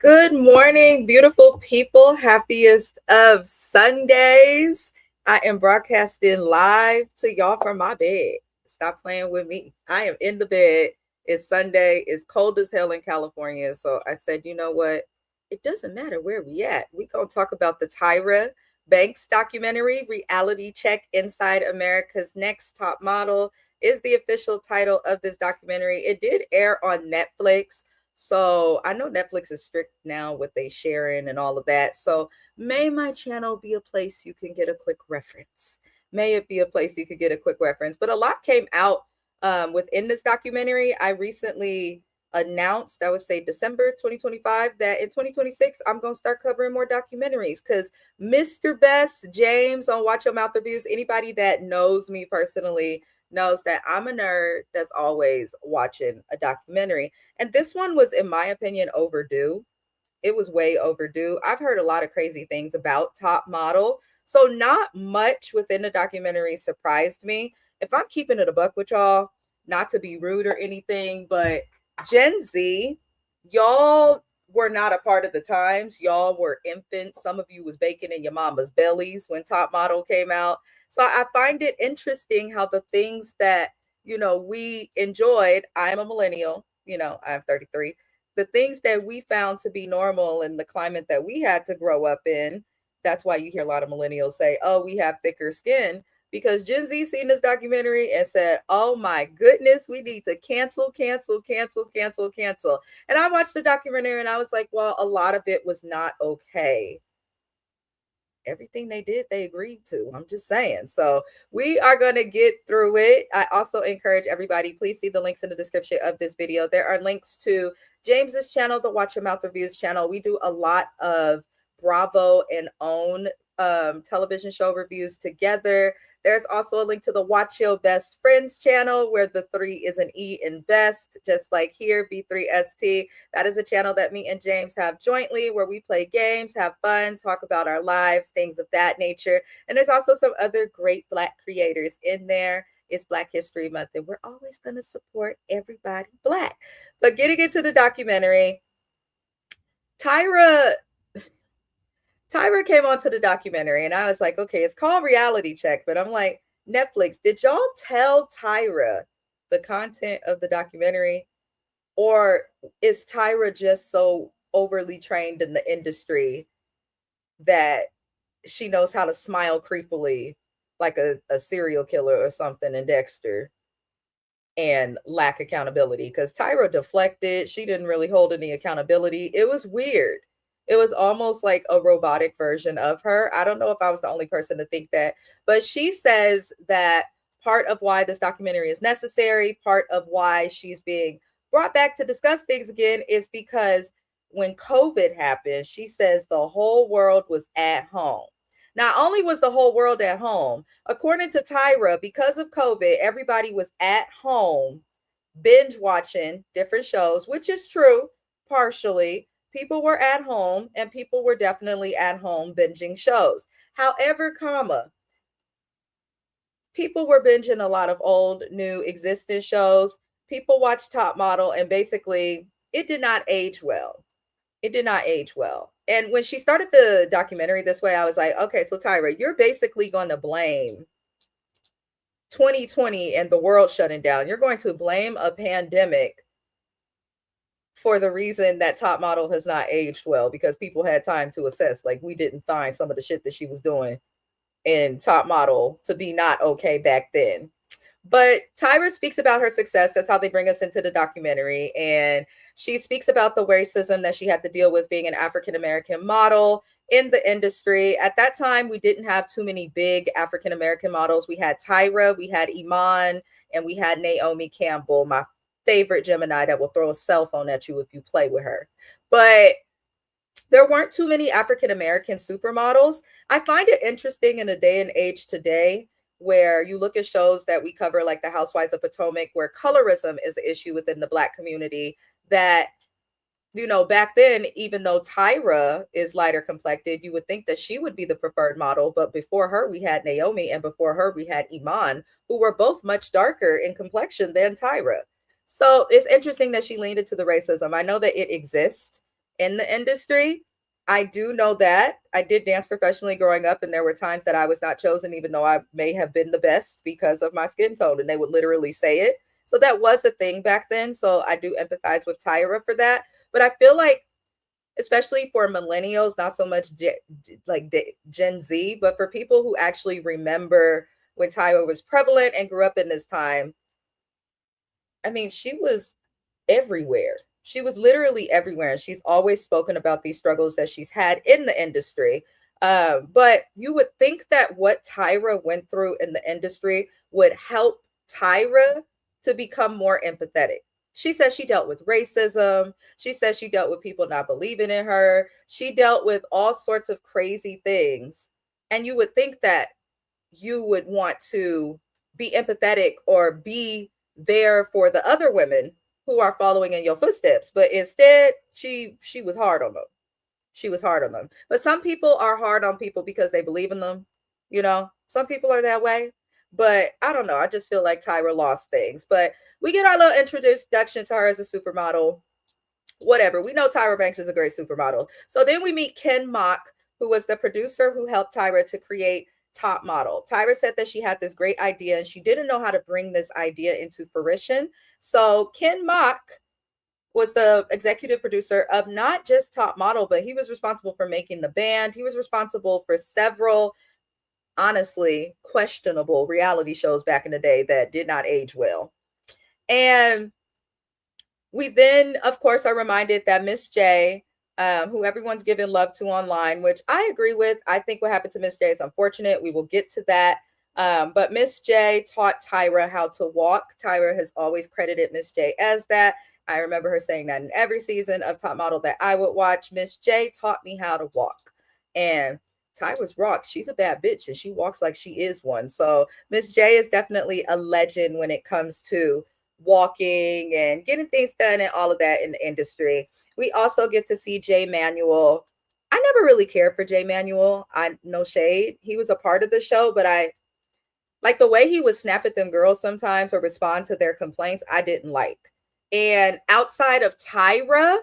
Good morning, beautiful people. Happiest of Sundays. I am broadcasting live to y'all from my bed. Stop playing with me. I am in the bed. It's Sunday. It's cold as hell in California. So I said, you know what? It doesn't matter where we at. We gonna talk about the Tyra Banks documentary, Reality Check Inside America's Next Top Model is the official title of this documentary. It did air on Netflix. So I know Netflix is strict now with they sharing and all of that. So may my channel be a place you can get a quick reference. May it be a place you could get a quick reference. But a lot came out within this documentary. I recently announced, I would say December 2025, that in 2026, I'm going to start covering more documentaries because Mr. Best James on Watch Your Mouth Reviews, anybody that knows me personally knows that I'm a nerd that's always watching a documentary. And this one was, in my opinion, overdue. It was way overdue. I've heard a lot of crazy things about Top Model. So, not much within the documentary surprised me. If I'm keeping it a buck with y'all, not to be rude or anything, but Gen Z, y'all were not a part of the times. Y'all were infants. Some of you was baking in your mama's bellies when Top Model came out. So I find it interesting how the things that, we enjoyed, I'm a millennial, I'm 33. The things that we found to be normal in the climate that we had to grow up in, that's why you hear a lot of millennials say, oh, we have thicker skin. Because Gen Z seen this documentary and said, oh my goodness, we need to cancel, cancel, cancel, cancel, cancel. And I watched the documentary and I was like, well, a lot of it was not okay. Everything they did, they agreed to. I'm just saying. So we are going to get through it. I also encourage everybody, please see the links in the description of this video. There are links to James's channel, the Watch Your Mouth Reviews channel. We do a lot of Bravo and OWN television show reviews together. There's also a link to the Watch Your Best Friends channel where the 3 is an E in best, just like here, B3ST. That is a channel that me and James have jointly where we play games, have fun, talk about our lives, things of that nature. And there's also some other great Black creators in there. It's Black History Month, and we're always going to support everybody Black. But getting into the documentary, Tyra came onto the documentary and I was like, okay, it's called Reality Check, but I'm like, Netflix, did y'all tell Tyra the content of the documentary? Or is Tyra just so overly trained in the industry that she knows how to smile creepily like a serial killer or something in Dexter and lack accountability? Because Tyra deflected. She didn't really hold any accountability. It was weird. It was almost like a robotic version of her. I don't know if I was the only person to think that, but she says that part of why this documentary is necessary, part of why she's being brought back to discuss things again is because when COVID happened, she says the whole world was at home. Not only was the whole world at home, according to Tyra, because of COVID, everybody was at home binge watching different shows, which is true partially. People were at home and people were definitely at home binging shows. However, people were binging a lot of old, new, existing shows. People watched Top Model and basically it did not age well. It did not age well. And when she started the documentary this way, I was like, okay, so Tyra, you're basically going to blame 2020 and the world shutting down. You're going to blame a pandemic for the reason that Top Model has not aged well because people had time to assess. Like, we didn't find some of the shit that she was doing in Top Model to be not okay back then. But Tyra speaks about her success. That's how they bring us into the documentary. And she speaks about the racism that she had to deal with being an African-American model in the industry. At that time, we didn't have too many big African-American models. We had Tyra, we had Iman, and we had Naomi Campbell, my favorite Gemini that will throw a cell phone at you if you play with her. But there weren't too many African-American supermodels. I find it interesting in a day and age today where you look at shows that we cover like the Housewives of Potomac, where colorism is an issue within the Black community, that, back then, even though Tyra is lighter complected, you would think that she would be the preferred model. But before her, we had Naomi, and before her, we had Iman, who were both much darker in complexion than Tyra. So it's interesting that she leaned into the racism. I know that it exists. in the industry. I do know that. I did dance professionally growing up, and there were times that I was not chosen, even though I may have been the best because of my skin tone, and they would literally say it. So that was a thing back then. So I do empathize with Tyra for that. But I feel like, especially for millennials, not so much Gen Z, but for people who actually remember when Tyra was prevalent and grew up in this time, I mean, she was everywhere. She was literally everywhere. And she's always spoken about these struggles that she's had in the industry. But you would think that what Tyra went through in the industry would help Tyra to become more empathetic. She says she dealt with racism. She says she dealt with people not believing in her. She dealt with all sorts of crazy things. And you would think that you would want to be empathetic or be there for the other women who are following in your footsteps. But instead, she was hard on them. She was hard on them. But some people are hard on people because they believe in them. You know, some people are that way. But I don't know. I just feel like Tyra lost things. But we get our little introduction to her as a supermodel. Whatever. We know Tyra Banks is a great supermodel. So then we meet Ken Mock, who was the producer who helped Tyra to create Top Model. Tyra said that she had this great idea and she didn't know how to bring this idea into fruition. So Ken Mock was the executive producer of not just Top Model, but he was responsible for making the band. He was responsible for several, honestly, questionable reality shows back in the day that did not age well. And we then, of course, are reminded that Miss J, who everyone's given love to online, which I agree with. I think what happened to Miss J is unfortunate. We will get to that. But Miss J taught Tyra how to walk. Tyra has always credited Miss J as that. I remember her saying that in every season of Top Model that I would watch. Miss J taught me how to walk. And Tyra's rock. She's a bad bitch and she walks like she is one. So Miss J is definitely a legend when it comes to walking and getting things done and all of that in the industry. We also get to see Jay Manuel. I never really cared for Jay Manuel. I no shade. He was a part of the show, but I like the way he would snap at them girls sometimes or respond to their complaints. I didn't like. And outside of Tyra,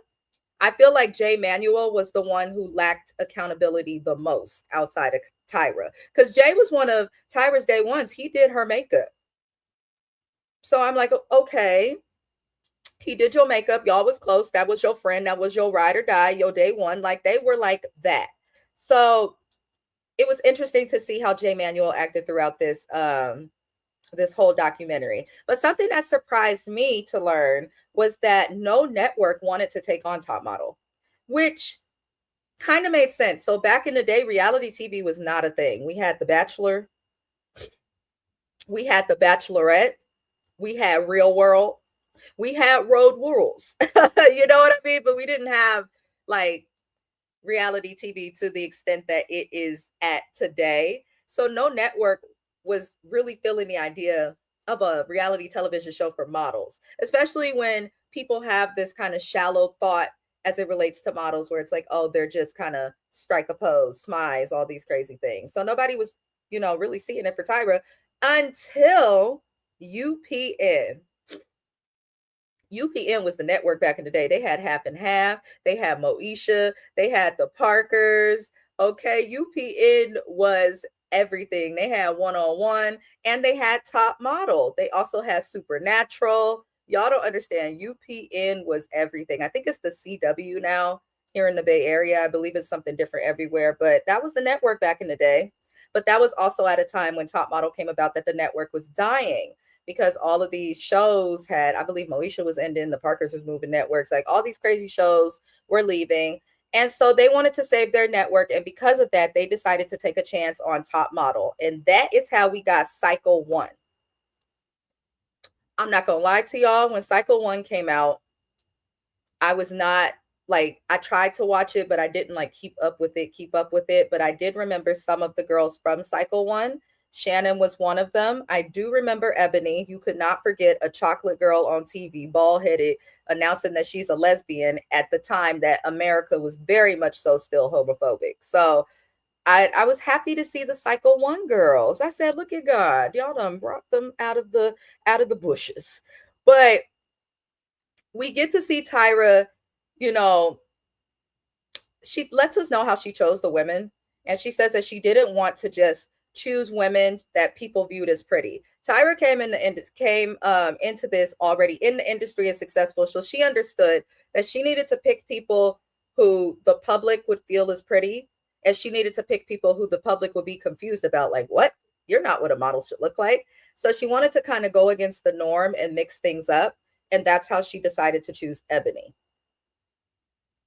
I feel like Jay Manuel was the one who lacked accountability the most outside of Tyra. Because Jay was one of Tyra's day ones. He did her makeup. So I'm like, okay, he did your makeup. Y'all was close. That was your friend. That was your ride or die, your day one. Like they were like that. So it was interesting to see how Jay Manuel acted throughout this whole documentary. But something that surprised me to learn was that no network wanted to take on Top Model, which kind of made sense. So back in the day, reality TV was not a thing. We had The Bachelor, we had The Bachelorette, we had Real World, we had Road Rules. You know what I mean? But we didn't have like reality TV to the extent that it is at today. So no network was really feeling the idea of a reality television show for models, especially when people have this kind of shallow thought as it relates to models where it's like, oh, they're just kind of strike a pose, smize, all these crazy things. So nobody was, really seeing it for Tyra until UPN. UPN was the network back in the day. They had Half and Half. They had Moesha. They had the Parkers. Okay, UPN was everything. They had One on One and they had Top Model. They also had Supernatural. Y'all don't understand. UPN was everything. I think it's the CW now here in the Bay Area. I believe it's something different everywhere, but that was the network back in the day. But that was also at a time when Top Model came about that the network was dying because all of these shows had, I believe Moesha was ending, the Parkers was moving networks, like all these crazy shows were leaving. And so they wanted to save their network. And because of that, they decided to take a chance on Top Model. And that is how we got Cycle 1. I'm not going to lie to y'all. When Cycle 1 came out, I was not like, I tried to watch it, but I didn't like keep up with it. But I did remember some of the girls from Cycle 1. Shannon was one of them. I do remember Ebony. You could not forget a chocolate girl on TV, bald-headed, announcing that she's a lesbian at the time that America was very much so still homophobic. So I was happy to see the Cycle 1 girls. I said, look at God. Y'all done brought them out of the bushes. But we get to see Tyra, she lets us know how she chose the women. And she says that she didn't want to just choose women that people viewed as pretty. Tyra came into this already in the industry and successful, so she understood that she needed to pick people who the public would feel is pretty, and she needed to pick people who the public would be confused about, like, what? You're not what a model should look like. So she wanted to kind of go against the norm and mix things up, and that's how she decided to choose Ebony.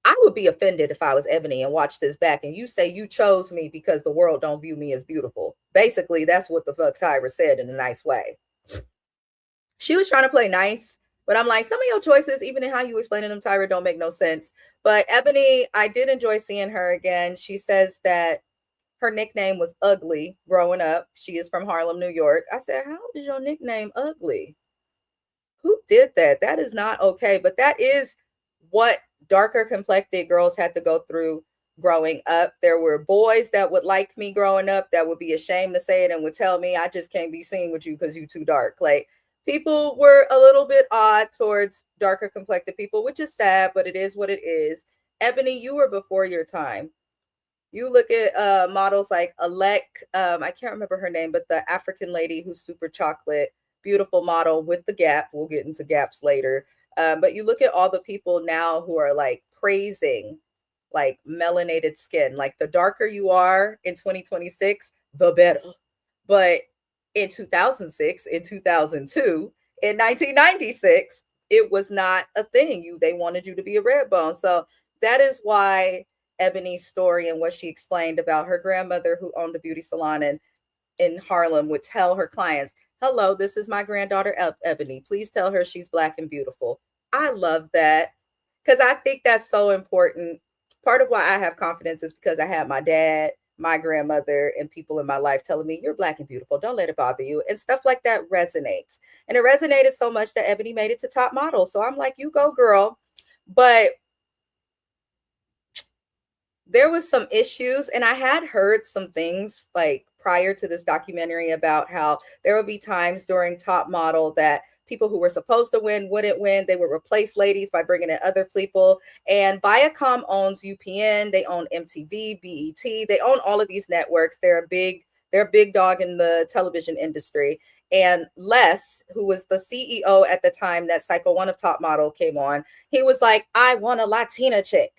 I would be offended if I was Ebony and watched this back and you say you chose me because the world don't view me as beautiful. Basically, that's what the fuck Tyra said in a nice way. She was trying to play nice, but I'm like, some of your choices, even in how you explaining them, Tyra, don't make no sense. But Ebony, I did enjoy seeing her again. She says that her nickname was Ugly growing up. She is from Harlem, New York. I said, how is your nickname Ugly? Who did that? That is not okay. But that is what darker complected girls had to go through growing up. There were boys that would like me growing up that would be ashamed to say it and would tell me I just can't be seen with you because you too dark. Like, people were a little bit odd towards darker complected people, which is sad, but it is what it is. Ebony, you were before your time. You look at models like Alec, I can't remember her name, but the African lady who's super chocolate, beautiful model with the gap. We'll get into gaps later. But you look at all the people now who are like praising like melanated skin. Like, the darker you are in 2026, the better. But in 2006, in 2002, in 1996, it was not a thing. They wanted you to be a red bone. So that is why Ebony's story and what she explained about her grandmother who owned a beauty salon in Harlem would tell her clients, hello, this is my granddaughter, Ebony. Please tell her she's Black and beautiful. I love that because I think that's so important. Part of why I have confidence is because I had my dad, my grandmother, and people in my life telling me, you're Black and beautiful. Don't let it bother you. And stuff like that resonates. And it resonated so much that Ebony made it to top model. So I'm like, you go, girl. But there was some issues, and I had heard some things like prior to this documentary about how there would be times during Top Model that people who were supposed to win wouldn't win. They would replace ladies by bringing in other people. And Viacom owns UPN, they own MTV, BET, they own all of these networks. They're a big dog in the television industry. And Les, who was the CEO at the time that Cycle 1 of Top Model came on, he was like, I want a Latina chick.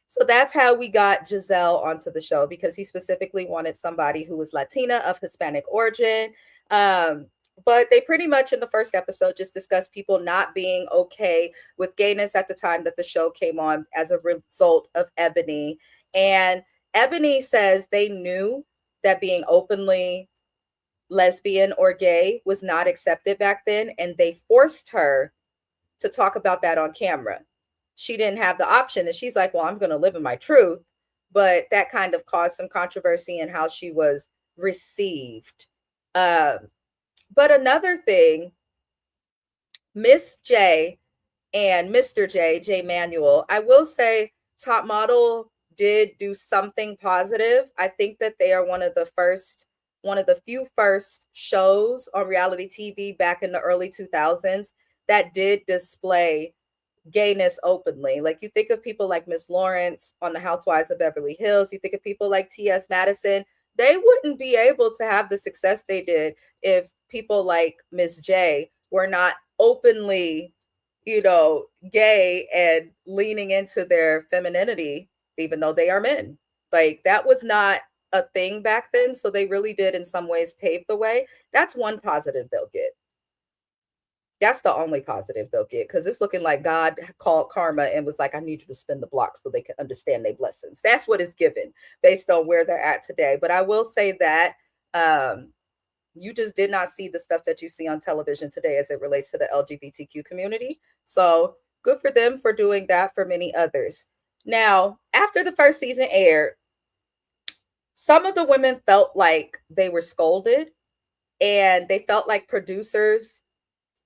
So that's how we got Giselle onto the show, because he specifically wanted somebody who was Latina of Hispanic origin. But they pretty much in the first episode just discussed people not being okay with gayness at the time that the show came on as a result of Ebony. And Ebony says they knew that being openly lesbian or gay was not accepted back then, and they forced her to talk about that on camera. She didn't have the option, and she's like, well, I'm going to live in my truth. But that kind of caused some controversy in how she was received. But another thing, Miss J and Mr. J Manuel, I will say Top Model did do something positive. I think that they are one of the few first shows on reality TV back in the early 2000s that did display gayness openly. Like, you think of people like Miss Lawrence on the Housewives of Beverly Hills, you think of people like T.S. Madison, they wouldn't be able to have the success they did if people like Miss J were not openly, gay and leaning into their femininity, even though they are men. Like, that was not a thing back then. So they really did in some ways pave the way. That's one positive they'll get. That's the only positive they'll get, because it's looking like God called karma and was like, I need you to spin the block so they can understand their blessings. That's what it's given based on where they're at today. But I will say that you just did not see the stuff that you see on television today as it relates to the LGBTQ community. So good for them for doing that for many others. Now, after the first season aired, some of the women felt like they were scolded, and they felt like producers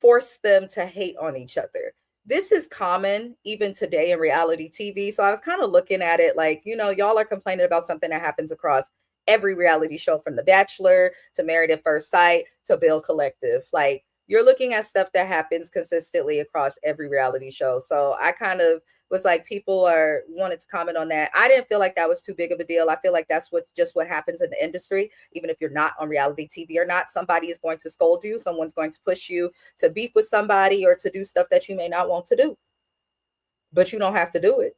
forced them to hate on each other. This is common even today in reality TV. So I was kind of looking at it like, y'all are complaining about something that happens across every reality show, from The Bachelor to Married at First Sight to Bill Collective. Like, you're looking at stuff that happens consistently across every reality show. So I kind of was like people are wanted to comment on that. I didn't feel like that was too big of a deal. I feel like that's what happens in the industry. Even if you're not on reality TV or not, somebody is going to scold you. Someone's going to push you to beef with somebody or to do stuff that you may not want to do, but you don't have to do it.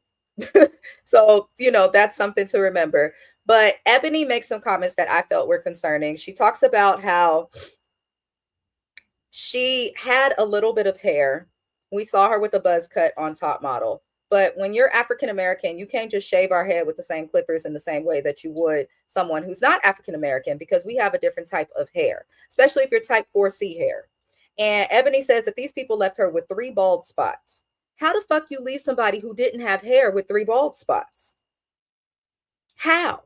So, that's something to remember. But Ebony makes some comments that I felt were concerning. She talks about how she had a little bit of hair. We saw her with a buzz cut on Top Model. But when you're African American, you can't just shave our head with the same clippers in the same way that you would someone who's not African American, because we have a different type of hair, especially if you're type 4C hair. And Ebony says that these people left her with 3 bald spots. How the fuck you leave somebody who didn't have hair with 3 bald spots? How?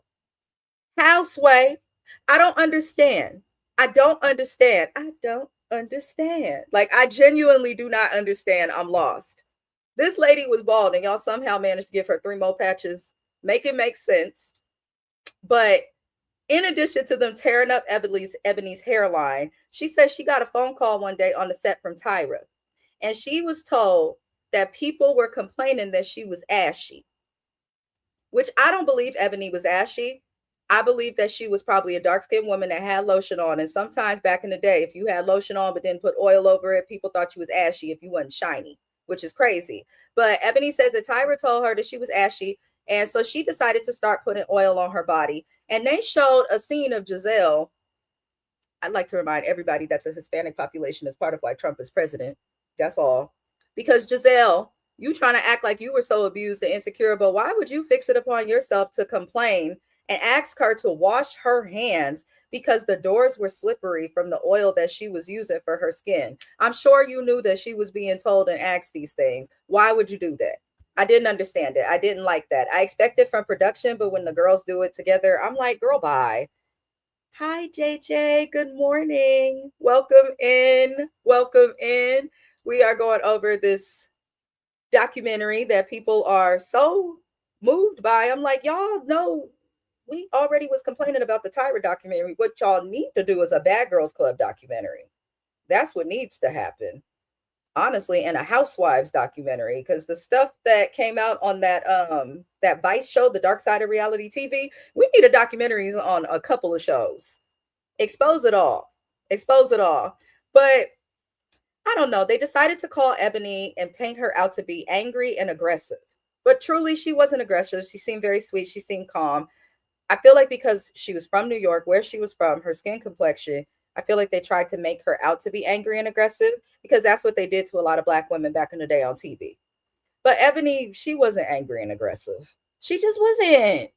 How, Sway? I don't understand. I don't understand. I don't understand. Like, I genuinely do not understand. I'm lost. This lady was bald and y'all somehow managed to give her 3 more patches. Make it make sense. But in addition to them tearing up Ebony's hairline, she says she got a phone call one day on the set from Tyra. And she was told that people were complaining that she was ashy, which I don't believe Ebony was ashy. I believe that she was probably a dark-skinned woman that had lotion on. And sometimes back in the day, if you had lotion on but didn't put oil over it, people thought you was ashy if you wasn't shiny, which is crazy. But Ebony says that Tyra told her that she was ashy. And so she decided to start putting oil on her body. And they showed a scene of Giselle. I'd like to remind everybody that the Hispanic population is part of why Trump is president. That's all. Because Giselle, you trying to act like you were so abused and insecure, but why would you fix it upon yourself to complain and ask her to wash her hands because the doors were slippery from the oil that she was using for her skin? I'm sure you knew that she was being told and asked these things. Why would you do that? I didn't understand it. I didn't like that. I expected from production, but when the girls do it together, I'm like, girl, bye. Hi, JJ. Good morning. Welcome in. Welcome in. We are going over this documentary that people are so moved by. I'm like, y'all know we already was complaining about the Tyra documentary. What y'all need to do is a Bad Girls Club documentary. That's what needs to happen, honestly, and a Housewives documentary, because the stuff that came out on that Vice show, The Dark Side of Reality TV, we need a documentary on a couple of shows. Expose it all. Expose it all. But I don't know. They decided to call Ebony and paint her out to be angry and aggressive. But truly, she wasn't aggressive. She seemed very sweet. She seemed calm. I feel like because she was from New York, where she was from, her skin complexion, I feel like they tried to make her out to be angry and aggressive, because that's what they did to a lot of Black women back in the day on TV. But Ebony, she wasn't angry and aggressive. She just wasn't.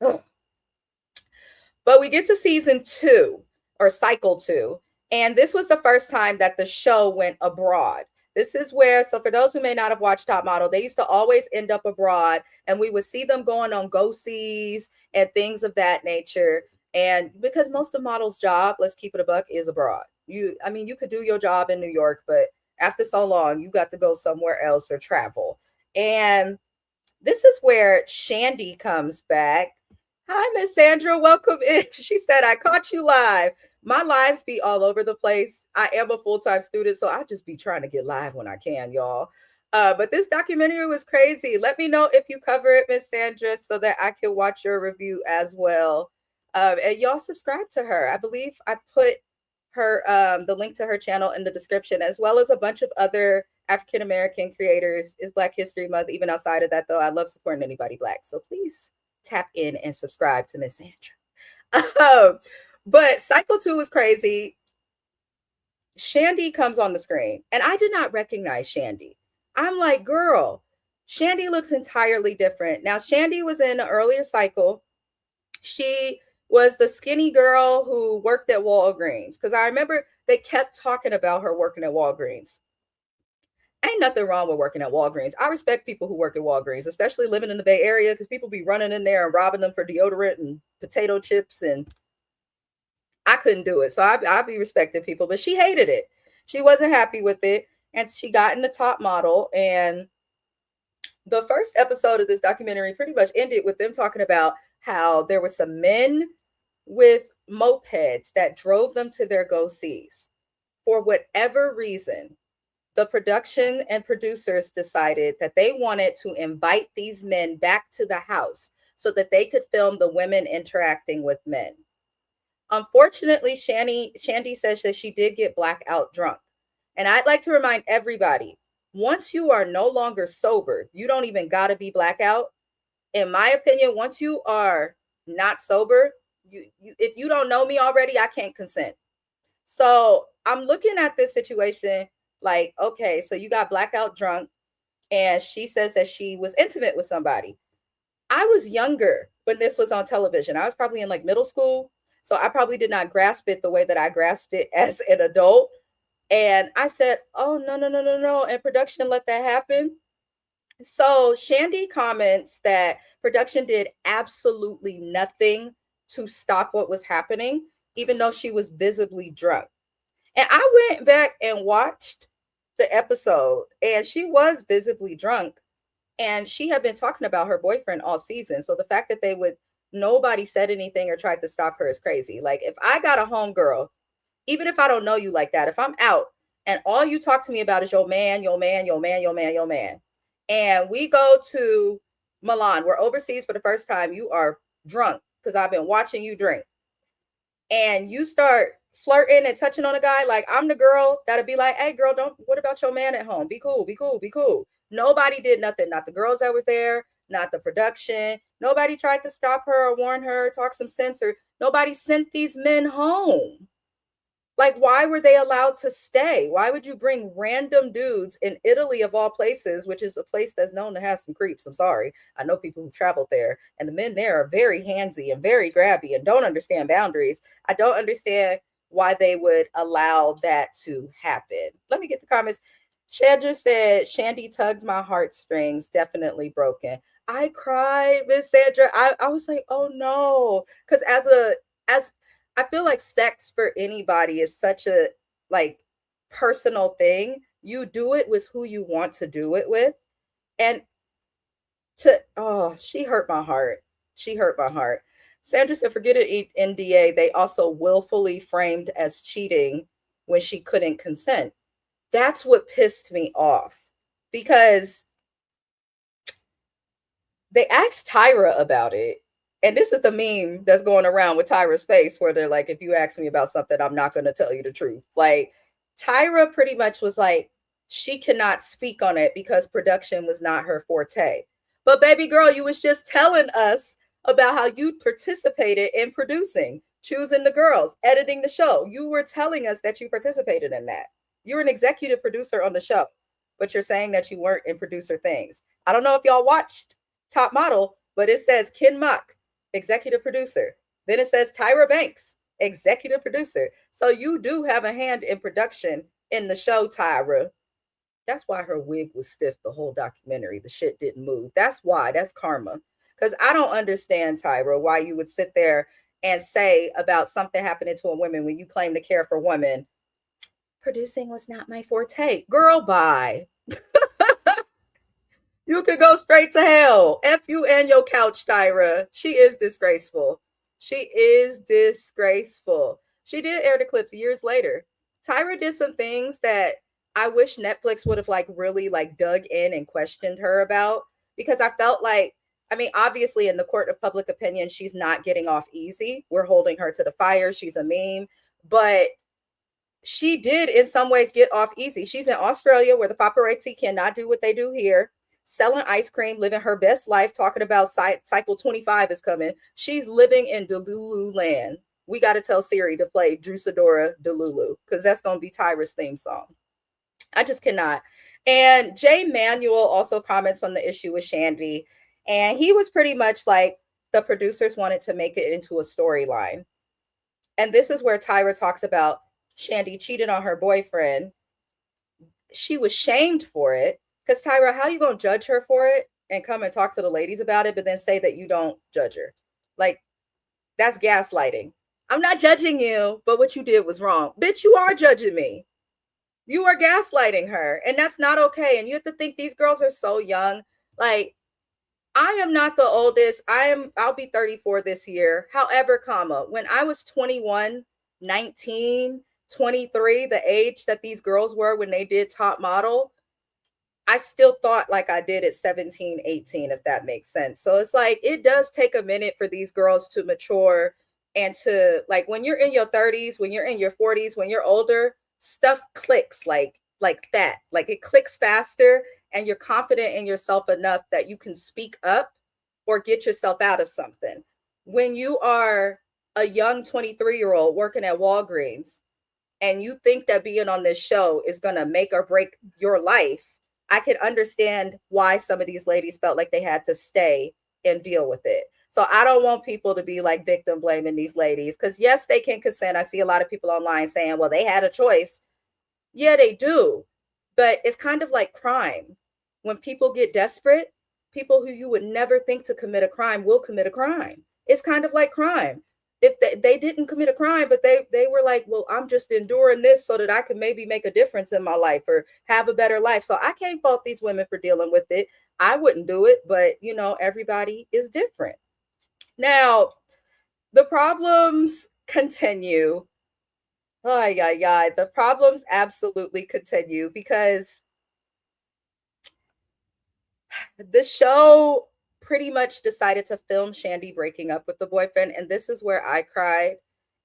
Ugh. But we get to season 2, or cycle 2. And this was the first time that the show went abroad. This is where, so for those who may not have watched Top Model, they used to always end up abroad, and we would see them going on go-sees and things of that nature. And because most of models' job, let's keep it a buck, is abroad. You could do your job in New York, but after so long, you got to go somewhere else or travel. And this is where Shandy comes back. Hi, Miss Sandra, welcome in. She said, I caught you live. My lives be all over the place. I am a full-time student, so I just be trying to get live when I can, y'all. But this documentary was crazy. Let me know if you cover it, Miss Sandra, so that I can watch your review as well. And y'all subscribe to her. I believe I put her the link to her channel in the description, as well as a bunch of other African-American creators. It's Black History Month. Even outside of that, though, I love supporting anybody Black. So please tap in and subscribe to Miss Sandra. But cycle 2 is crazy. Shandy comes on the screen, and I did not recognize Shandy. I'm like, girl, Shandy looks entirely different. Now, Shandy was in an earlier cycle. She was the skinny girl who worked at Walgreens, because I remember they kept talking about her working at Walgreens. Ain't nothing wrong with working at Walgreens. I respect people who work at Walgreens, especially living in the Bay Area, because people be running in there and robbing them for deodorant and potato chips, and I couldn't do it. So I be respecting people, but she hated it. She wasn't happy with it. And she got in the Top Model. And the first episode of this documentary pretty much ended with them talking about how there were some men with mopeds that drove them to their go-sees. For whatever reason, the production and producers decided that they wanted to invite these men back to the house so that they could film the women interacting with men. Unfortunately, Shandy says that she did get blackout drunk. And I'd like to remind everybody, once you are no longer sober, you don't even got to be blackout. In my opinion, once you are not sober, if you don't know me already, I can't consent. So I'm looking at this situation like, okay, so you got blackout drunk, and she says that she was intimate with somebody. I was younger when this was on television. I was probably in like middle school. So I probably did not grasp it the way that I grasped it as an adult. And I said, oh, no, no, no, no, no. And production let that happen. So Shandy comments that production did absolutely nothing to stop what was happening, even though she was visibly drunk. And I went back and watched the episode, and she was visibly drunk, and she had been talking about her boyfriend all season. So the fact that nobody said anything or tried to stop her is crazy. Like, if I got a homegirl, even if I don't know you like that, if I'm out and all you talk to me about is your man, your man, your man, your man, your man, and we go to Milan, we're overseas for the first time, you are drunk because I've been watching you drink, and you start flirting and touching on a guy, like, I'm the girl that'll be like, hey girl, what about your man at home? Be cool, be cool, be cool. Nobody did nothing. Not the girls that were there, not the production. Nobody tried to stop her or warn her, talk some sense, or nobody sent these men home. Like, why were they allowed to stay? Why would you bring random dudes in Italy, of all places, which is a place that's known to have some creeps? I'm sorry. I know people who traveled there, and the men there are very handsy and very grabby and don't understand boundaries. I don't understand why they would allow that to happen. Let me get the comments. Chandra said, Shandy tugged my heartstrings, definitely broken. I cried, Miss Sandra. I was like, oh no. Because as I feel like sex for anybody is such a like personal thing. You do it with who you want to do it with. And she hurt my heart. She hurt my heart. Sandra said, forget it, NDA. They also willfully framed as cheating when she couldn't consent. That's what pissed me off, because they asked Tyra about it. And this is the meme that's going around with Tyra's face, where they're like, if you ask me about something, I'm not going to tell you the truth. Like, Tyra pretty much was like, she cannot speak on it because production was not her forte. But baby girl, you was just telling us about how you participated in producing, choosing the girls, editing the show. You were telling us that you participated in that. You're an executive producer on the show, but you're saying that you weren't in producer things. I don't know if y'all watched Top Model, but it says Ken Mock, executive producer. Then it says Tyra Banks, executive producer. So you do have a hand in production in the show, Tyra. That's why her wig was stiff the whole documentary. The shit didn't move. That's why. That's karma. Because I don't understand, Tyra, why you would sit there and say about something happening to a woman when you claim to care for women. Producing was not my forte. Girl, bye. You could go straight to hell. F you and your couch, Tyra. She is disgraceful. She is disgraceful. She did air the clips years later. Tyra did some things that I wish Netflix would have really dug in and questioned her about, because I felt like, I mean, obviously in the court of public opinion, she's not getting off easy. We're holding her to the fire. She's a meme, but she did in some ways get off easy. She's in Australia, where the paparazzi cannot do what they do here, selling ice cream, living her best life, talking about cycle 25 is coming. She's living in Delulu land. We got to tell Siri to play Drusadora Delulu, because that's going to be Tyra's theme song. I just cannot. And Jay Manuel also comments on the issue with Shandy, and he was pretty much like, the producers wanted to make it into a storyline. And this is where Tyra talks about Shandy cheated on her boyfriend. She was shamed for it. Because Tyra, how you going to judge her for it and come and talk to the ladies about it, but then say that you don't judge her? Like, that's gaslighting. I'm not judging you, but what you did was wrong. Bitch, you are judging me. You are gaslighting her, and that's not okay. And you have to think these girls are so young. Like, I am not the oldest. I'll be 34 this year. However, when I was 21, 19, 23, the age that these girls were when they did Top Model, I still thought like I did at 17, 18, if that makes sense. So it's like it does take a minute for these girls to mature and to, like, when you're in your 30s, when you're in your 40s, when you're older, stuff clicks like that. Like it clicks faster and you're confident in yourself enough that you can speak up or get yourself out of something. When you are a young 23-year-old working at Walgreens and you think that being on this show is going to make or break your life, I can understand why some of these ladies felt like they had to stay and deal with it. So I don't want people to be like victim blaming these ladies, because yes, they can consent. I see a lot of people online saying, well, they had a choice. Yeah, they do. But it's kind of like crime. When people get desperate, people who you would never think to commit a crime will commit a crime. It's kind of like crime. If they didn't commit a crime, but they were like, well, I'm just enduring this so that I can maybe make a difference in my life or have a better life. So I can't fault these women for dealing with it. I wouldn't do it, but you know, everybody is different. Now, the problems continue. Oh, yeah. The problems absolutely continue because the show pretty much decided to film Shandy breaking up with the boyfriend. And this is where I cried.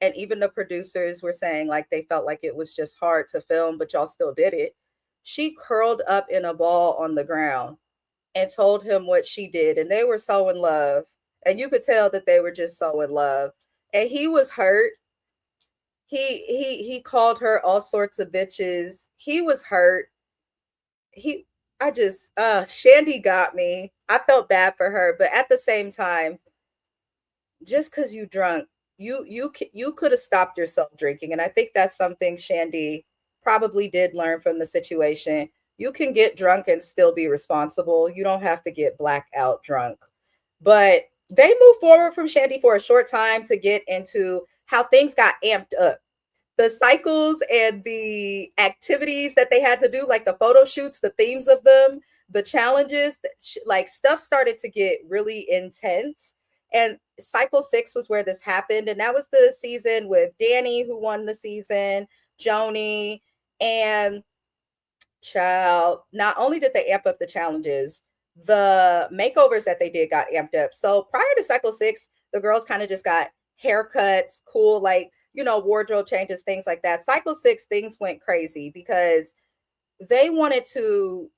And even the producers were saying like they felt like it was just hard to film, but y'all still did it. She curled up in a ball on the ground and told him what she did. And they were so in love. And you could tell that they were just so in love. And he was hurt. He called her all sorts of bitches. He was hurt. He I just Shandy got me. I felt bad for her, but at the same time, just because you drunk, you could have stopped yourself drinking. And I think that's something Shandy probably did learn from the situation. You can get drunk and still be responsible. You don't have to get blackout drunk. But they moved forward from Shandy for a short time to get into how things got amped up, the cycles and the activities that they had to do, like the photo shoots, the themes of them, the challenges, like stuff started to get really intense. And cycle 6 was where this happened. And that was the season with Danny, who won the season, Joni, and child. Not only did they amp up the challenges, the makeovers that they did got amped up. So prior to cycle 6, the girls kind of just got haircuts, cool, like, you know, wardrobe changes, things like that. Cycle 6, things went crazy because they wanted to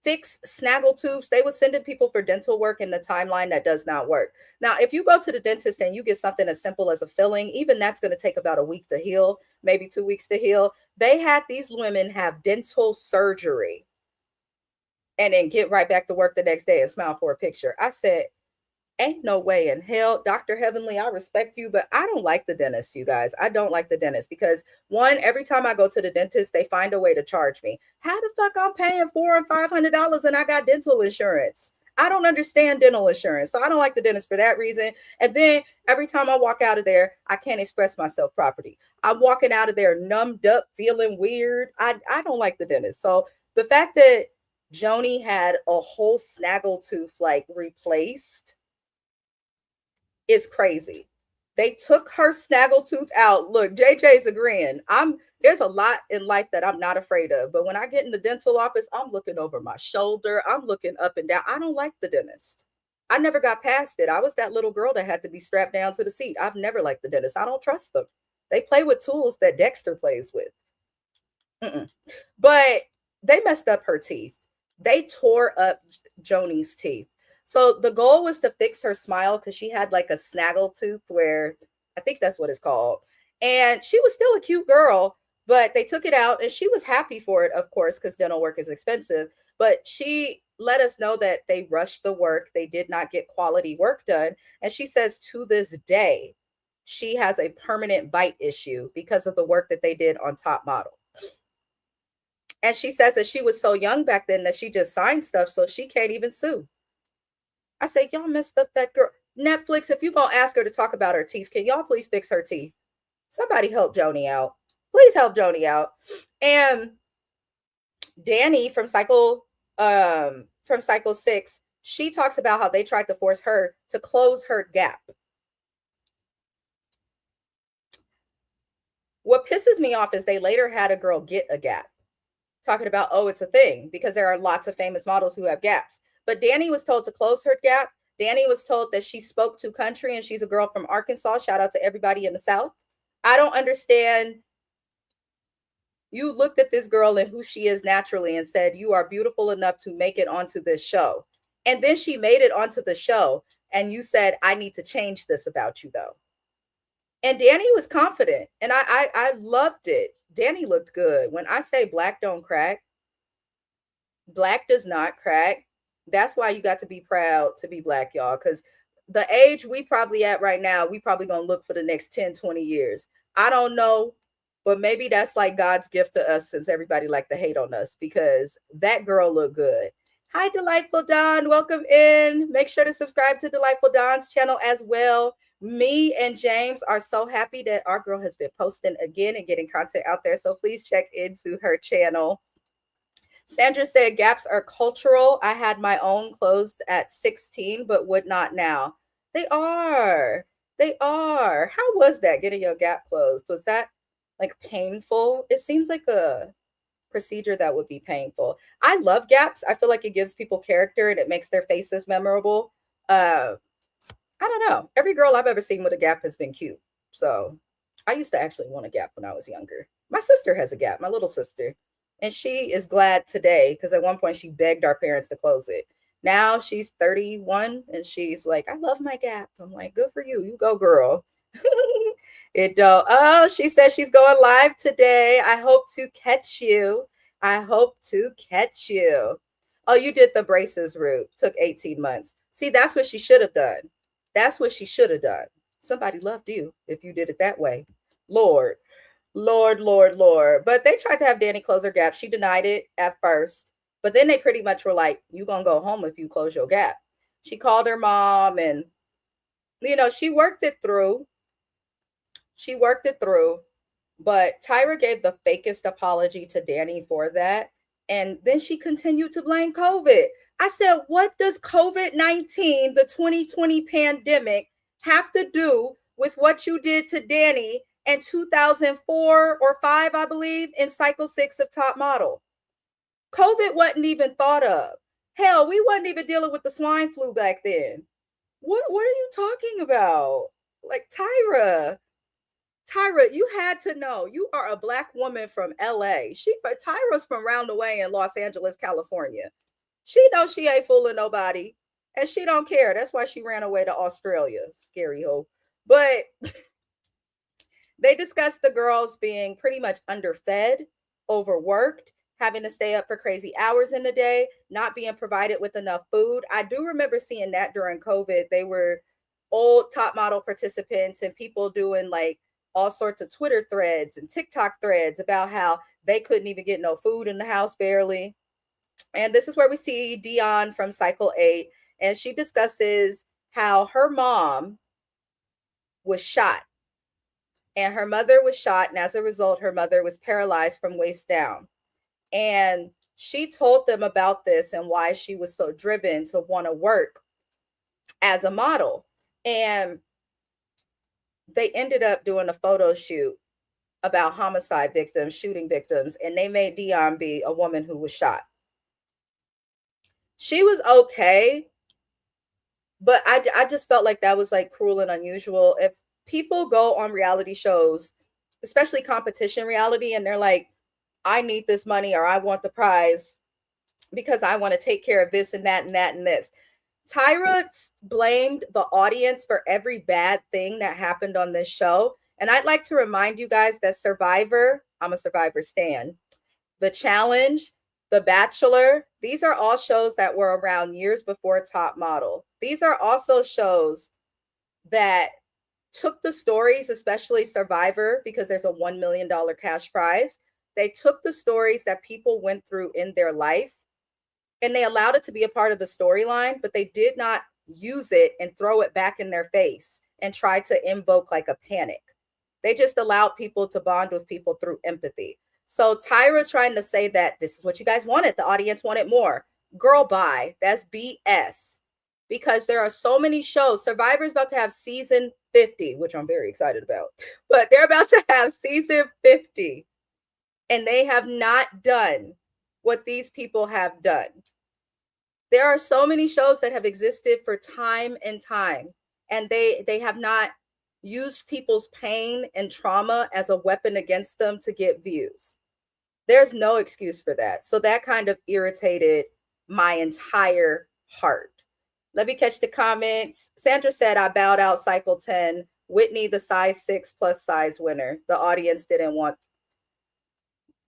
fix snaggletooths. They were sending people for dental work in the timeline that does not work. Now, if you go to the dentist and you get something as simple as a filling, even that's going to take about a week to heal, maybe 2 weeks to heal. They had these women have dental surgery and then get right back to work the next day and smile for a picture. I said, ain't no way in hell. Dr. Heavenly, I respect you, but I don't like the dentist, you guys. I don't like the dentist because, one, every time I go to the dentist, they find a way to charge me. How the fuck I'm paying $400 and $500 and I got dental insurance? I don't understand dental insurance. So I don't like the dentist for that reason. And then every time I walk out of there, I can't express myself properly. I'm walking out of there numbed up, feeling weird. I don't like the dentist. So the fact that Joni had a whole snaggletooth like replaced is crazy. They took her snaggletooth out. Look, JJ's agreeing. There's a lot in life that I'm not afraid of, but when I get in the dental office, I'm looking over my shoulder. I'm looking up and down. I don't like the dentist. I never got past it. I was that little girl that had to be strapped down to the seat. I've never liked the dentist. I don't trust them. They play with tools that Dexter plays with. But they messed up her teeth. They tore up Joni's teeth. So the goal was to fix her smile because she had like a snaggle tooth, where I think that's what it's called. And she was still a cute girl, but they took it out and she was happy for it, of course, because dental work is expensive. But she let us know that they rushed the work. They did not get quality work done. And she says to this day, she has a permanent bite issue because of the work that they did on Top Model. And she says that she was so young back then that she just signed stuff, so she can't even sue. I say, y'all messed up that girl. Netflix, if you're going to ask her to talk about her teeth, can y'all please fix her teeth? Somebody help Joni out. Please help Joni out. And Danny from Cycle 6, she talks about how they tried to force her to close her gap. What pisses me off is they later had a girl get a gap, talking about, oh, it's a thing, because there are lots of famous models who have gaps. But Danny was told to close her gap. Danny was told that she spoke to country and she's a girl from Arkansas. Shout out to everybody in the South. I don't understand. You looked at this girl and who she is naturally and said, you are beautiful enough to make it onto this show. And then she made it onto the show. And you said, I need to change this about you, though. And Danny was confident. And I loved it. Danny looked good. When I say black don't crack, black does not crack. That's why you got to be proud to be black, y'all. Because the age we probably at right now, we probably going to look for the next 10, 20 years. I don't know. But maybe that's like God's gift to us, since everybody like to hate on us, because that girl looked good. Hi, Delightful Dawn. Welcome in. Make sure to subscribe to Delightful Dawn's channel as well. Me and James are so happy that our girl has been posting again and getting content out there. So please check into her channel. Sandra said, gaps are cultural. I had my own closed at 16, but would not now. They are. They are. How was that, getting your gap closed? Was that like painful? It seems like a procedure that would be painful. I love gaps. I feel like it gives people character and it makes their faces memorable. I don't know. Every girl I've ever seen with a gap has been cute. So I used to actually want a gap when I was younger. My sister has a gap, my little sister. And she is glad today, because at one point she begged our parents to close it. Now she's 31 and she's like, I love my gap. I'm like, good for you. You go, girl. It don't. Oh, she says she's going live today. I hope to catch you. I hope to catch you. Oh, you did the braces route. Took 18 months. See, that's what she should have done. That's what she should have done. Somebody loved you if you did it that way. Lord, Lord, Lord, Lord. But they tried to have Danny close her gap. She denied it at first. But then they pretty much were like, you going to go home if you close your gap. She called her mom and, you know, she worked it through. She worked it through, but Tyra gave the fakest apology to Danny for that. And then she continued to blame COVID. I said, what does COVID-19, the 2020 pandemic, have to do with what you did to Danny in 2004 or 5, I believe, in cycle 6 of Top Model? COVID wasn't even thought of. Hell, we wasn't even dealing with the swine flu back then. What are you talking about? Like, Tyra, you had to know. You are a black woman from LA. Tyra's from round the way in Los Angeles, California. She knows she ain't fooling nobody, and she don't care. That's why she ran away to Australia. Scary hoe. But they discussed the girls being pretty much underfed, overworked, having to stay up for crazy hours in the day, not being provided with enough food. I do remember seeing that during COVID. They were old Top Model participants and people doing like all sorts of Twitter threads and TikTok threads about how they couldn't even get no food in the house, barely. And this is where we see Dion from Cycle 8. And she discusses how her mom was shot. And her mother was shot. And as a result, her mother was paralyzed from waist down. And she told them about this and why she was so driven to want to work as a model. And they ended up doing a photo shoot about homicide victims, shooting victims, and they made Dion be a woman who was shot. She was okay, but I just felt like that was like cruel and unusual. If people go on reality shows, especially competition reality, and they're like, I need this money or I want the prize because I want to take care of this and that and that and this. Tyra blamed the audience for every bad thing that happened on this show. And I'd like to remind you guys that Survivor, I'm a Survivor stan, The Challenge, The Bachelor, these are all shows that were around years before Top Model. These are also shows that took the stories, especially Survivor, because there's a $1 million cash prize. They took the stories that people went through in their life and they allowed it to be a part of the storyline, but they did not use it and throw it back in their face and try to invoke like a panic. They just allowed people to bond with people through empathy. So Tyra trying to say that this is what you guys wanted, the audience wanted more. Girl, bye. That's BS. because there are so many shows. Survivor's about to have season 50, which I'm very excited about, but they're about to have season 50, and they have not done what these people have done. There are so many shows that have existed for time and time, and they have not used people's pain and trauma as a weapon against them to get views. There's no excuse for that. So that kind of irritated my entire heart. Let me catch the comments. Sandra said, I bowed out cycle 10. Whitney, the size 6 plus size winner. The audience didn't want.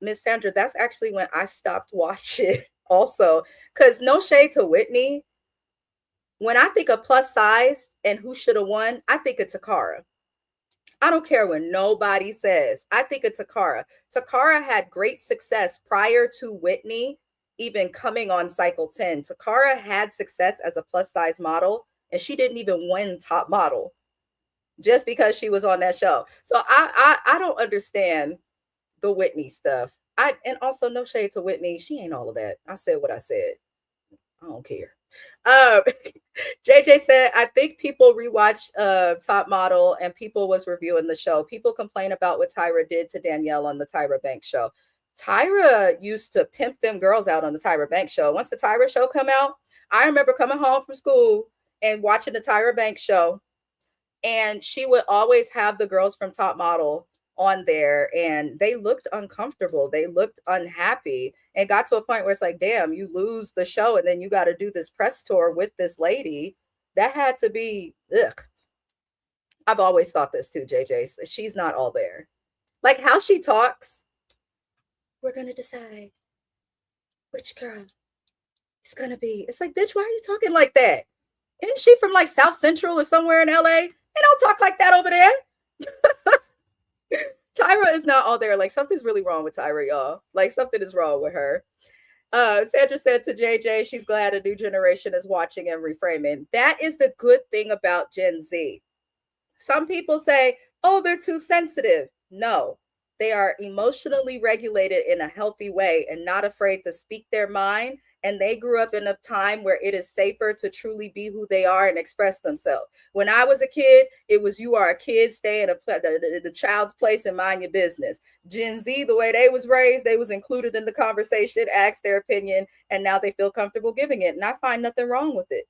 Miss Sandra, that's actually when I stopped watching also. Because no shade to Whitney. When I think of plus size and who should have won, I think of Takara. I don't care what nobody says. I think of Takara. Takara had great success prior to Whitney even coming on cycle 10. Takara had success as a plus size model, and she didn't even win top model just because she was on that show. So I don't understand the Whitney stuff. And also no shade to Whitney. She ain't all of that. I said what I said. I don't care. JJ said, I think people rewatched Top Model and people was reviewing the show. People complain about what Tyra did to Danielle on the Tyra Banks show. Tyra used to pimp them girls out on the Tyra Banks show. Once the Tyra show come out, I remember coming home from school and watching the Tyra Banks show, and she would always have the girls from Top Model on there, and they looked uncomfortable. They looked unhappy, and got to a point where it's like, damn, you lose the show and then you got to do this press tour with this lady. That had to be, ugh. I've always thought this too, JJ. She's not all there. Like how she talks, we're going to decide which girl it's going to be. It's like, bitch, why are you talking like that? Isn't she from like South Central or somewhere in LA? They don't talk like that over there. Tyra is not all there. Like something's really wrong with Tyra, y'all. Like something is wrong with her. Sandra said to JJ, she's glad a new generation is watching and reframing. That is the good thing about Gen Z. Some people say, oh, they're too sensitive. No, they are emotionally regulated in a healthy way and not afraid to speak their mind. And they grew up in a time where it is safer to truly be who they are and express themselves. When I was a kid, it was you are a kid, stay in the child's place and mind your business. Gen Z, the way they was raised, they was included in the conversation, asked their opinion, and now they feel comfortable giving it. And I find nothing wrong with it.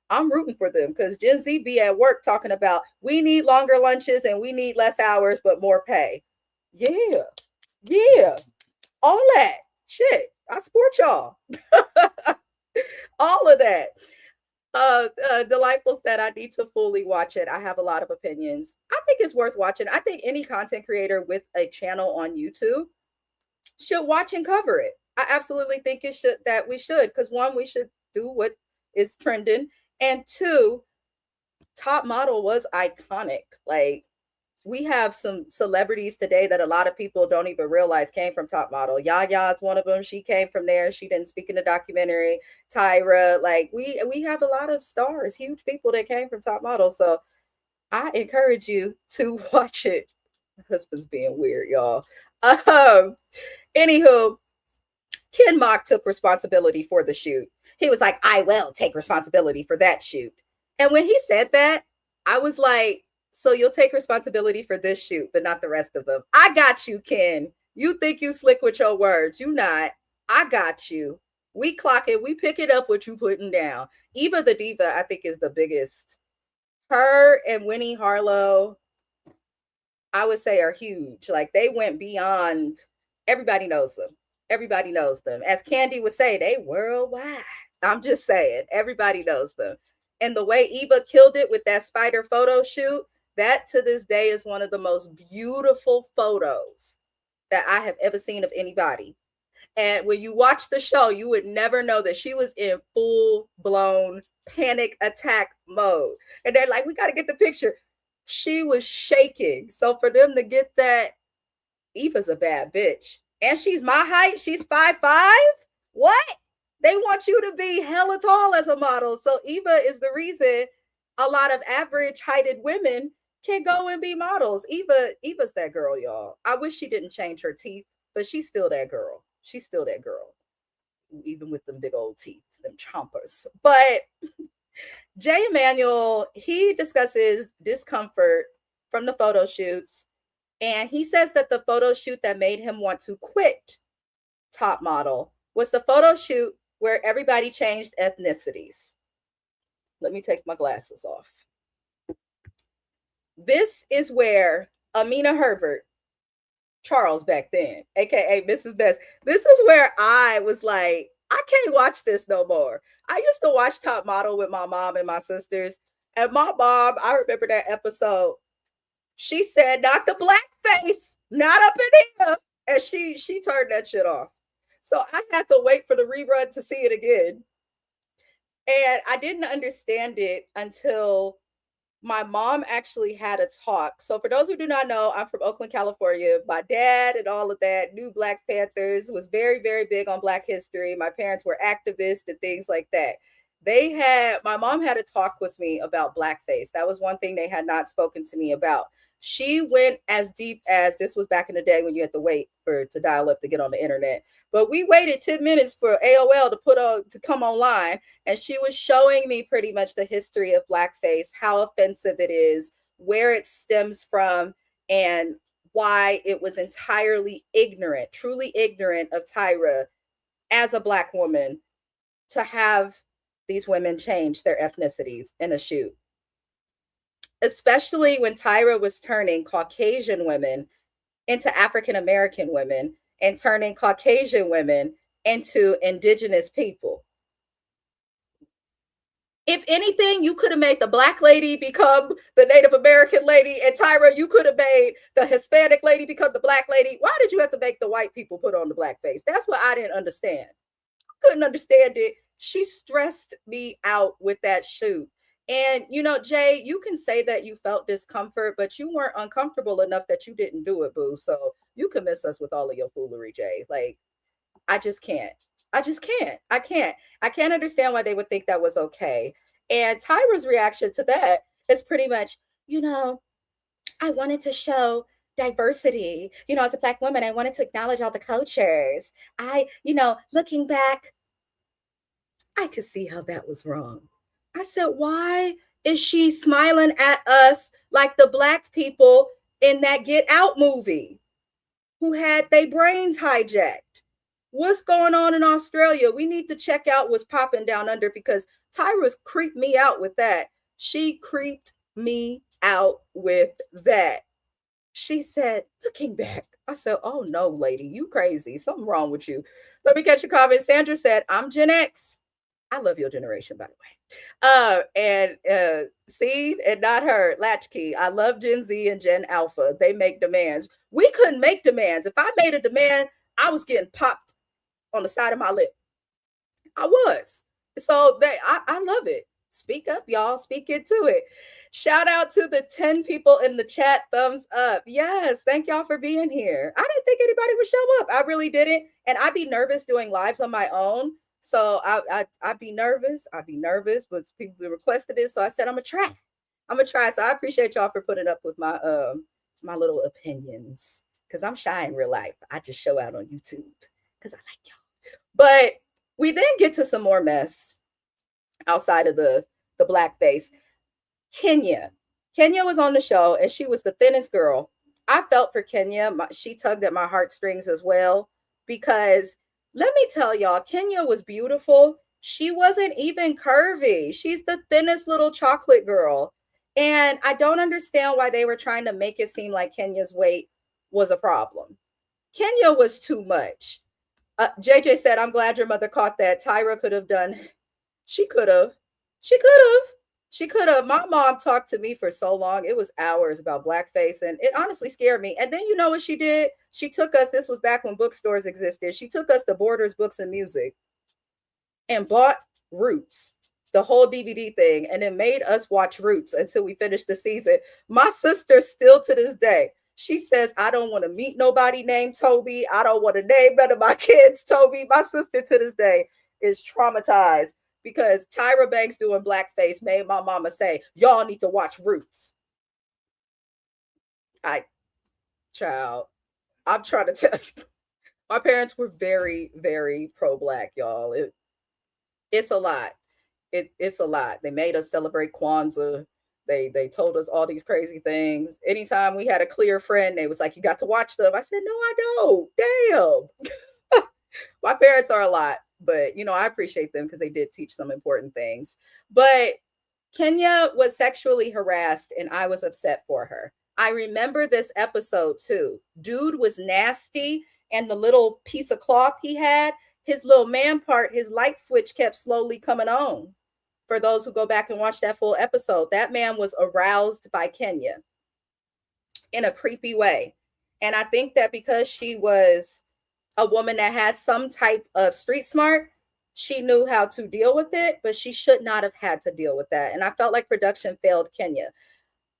I'm rooting for them because Gen Z be at work talking about we need longer lunches and we need less hours, but more pay. Yeah. All that shit. I support y'all. All of that. Delightful said, I need to fully watch it. I have a lot of opinions. I think it's worth watching. I think any content creator with a channel on YouTube should watch and cover it. I absolutely think we should, because one, we should do what is trending, and two, Top Model was iconic. Like, we have some celebrities today that a lot of people don't even realize came from Top Model. Yaya is one of them. She came from there. She didn't speak in the documentary. Tyra, like we have a lot of stars, huge people that came from Top Model. So I encourage you to watch it. My husband's being weird, y'all. Anywho, Ken Mock took responsibility for the shoot. He was like, I will take responsibility for that shoot. And when he said that, I was like, so you'll take responsibility for this shoot, but not the rest of them. I got you, Ken. You think you slick with your words. You not. I got you. We clock it. We pick it up what you putting down. Eva the Diva, I think, is the biggest. Her and Winnie Harlow, I would say, are huge. Like, they went beyond. Everybody knows them. Everybody knows them. As Candy would say, they worldwide. I'm just saying. Everybody knows them. And the way Eva killed it with that spider photo shoot, that to this day is one of the most beautiful photos that I have ever seen of anybody. And when you watch the show, you would never know that she was in full-blown panic attack mode. And they're like, we got to get the picture. She was shaking. So for them to get that, Eva's a bad bitch. And she's my height. She's 5'5". What? They want you to be hella tall as a model. So Eva is the reason a lot of average heighted women can go and be models. Eva's that girl, y'all. I wish she didn't change her teeth, but she's still that girl. She's still that girl, even with them big old teeth, them chompers. But Jay Emanuel, he discusses discomfort from the photo shoots, and he says that the photo shoot that made him want to quit Top Model was the photo shoot where everybody changed ethnicities. Let me take my glasses off. This is where Amina Herbert, Charles back then, aka Mrs. Best, this is where I was like, I can't watch this no more. I used to watch Top Model with my mom and my sisters. And my mom, I remember that episode. She said, not the black face, not up in here. And she turned that shit off. So I had to wait for the rerun to see it again. And I didn't understand it until my mom actually had a talk. So for those who do not know, I'm from Oakland, California. My dad and all of that knew Black Panthers, was very, very big on Black history. My parents were activists and things like that. My mom had a talk with me about blackface. That was one thing they had not spoken to me about. She went as deep as, this was back in the day when you had to wait to dial up to get on the internet. But we waited 10 minutes for AOL to come online, and she was showing me pretty much the history of blackface, how offensive it is, where it stems from, and why it was entirely ignorant, truly ignorant of Tyra as a Black woman to have these women change their ethnicities in a shoot. Especially when Tyra was turning Caucasian women into African American women and turning Caucasian women into indigenous people. If anything, you could have made the Black lady become the Native American lady, and Tyra, you could have made the Hispanic lady become the Black lady. Why did you have to make the white people put on the blackface? That's what I didn't understand. I couldn't understand it. She stressed me out with that shoot. And, Jay, you can say that you felt discomfort, but you weren't uncomfortable enough that you didn't do it, boo. So you can miss us with all of your foolery, Jay. Like, I just can't. I just can't. I can't. I can't understand why they would think that was okay. And Tyra's reaction to that is pretty much, I wanted to show diversity. As a Black woman, I wanted to acknowledge all the cultures. Looking back, I could see how that was wrong. I said, why is she smiling at us like the Black people in that Get Out movie who had their brains hijacked? What's going on in Australia? We need to check out what's popping down under, because Tyra's creeped me out with that. She creeped me out with that. She said, looking back, I said, oh no, lady, you crazy. Something wrong with you. Let me catch your comment. Sandra said, I'm Gen X. I love your generation, by the way. Seed and not her, Latchkey. I love Gen Z and Gen Alpha. They make demands. We couldn't make demands. If I made a demand, I was getting popped on the side of my lip. I was. So I love it. Speak up, y'all. Speak into it. Shout out to the 10 people in the chat. Thumbs up. Yes. Thank y'all for being here. I didn't think anybody would show up. I really didn't. And I'd be nervous doing lives on my own. So I'd be nervous. But people requested it. So I said, I'm going to try. So I appreciate y'all for putting up with my my little opinions, because I'm shy in real life. I just show out on YouTube because I like y'all. But we then get to some more mess outside of the blackface. Kenya was on the show, and she was the thinnest girl. I felt for Kenya. She tugged at my heartstrings as well, because let me tell y'all, Kenya was beautiful. She wasn't even curvy. She's the thinnest little chocolate girl. And I don't understand why they were trying to make it seem like Kenya's weight was a problem. Kenya was too much. JJ said, I'm glad your mother caught that. Tyra could have done. She could have. My mom talked to me for so long. It was hours about blackface, and it honestly scared me. And then you know what she did? She took us, this was back when bookstores existed. She took us to Borders Books and Music and bought Roots, the whole DVD thing, and then made us watch Roots until we finished the season. My sister still to this day, she says, I don't want to meet nobody named Toby. I don't want to name none of my kids Toby. My sister to this day is traumatized because Tyra Banks doing blackface made my mama say, y'all need to watch Roots. Child, I'm trying to tell you, my parents were very, very pro-Black, y'all. It's a lot. It's a lot. They made us celebrate Kwanzaa. They told us all these crazy things. Anytime we had a clear friend, they was like, "You got to watch them." I said, "No, I don't." Damn. My parents are a lot, but I appreciate them because they did teach some important things. But Kenya was sexually harassed, and I was upset for her. I remember this episode too. Dude was nasty, and the little piece of cloth he had, his little man part, his light switch kept slowly coming on. For those who go back and watch that full episode, that man was aroused by Kenya in a creepy way. And I think that because she was a woman that has some type of street smart, she knew how to deal with it, but she should not have had to deal with that. And I felt like production failed Kenya.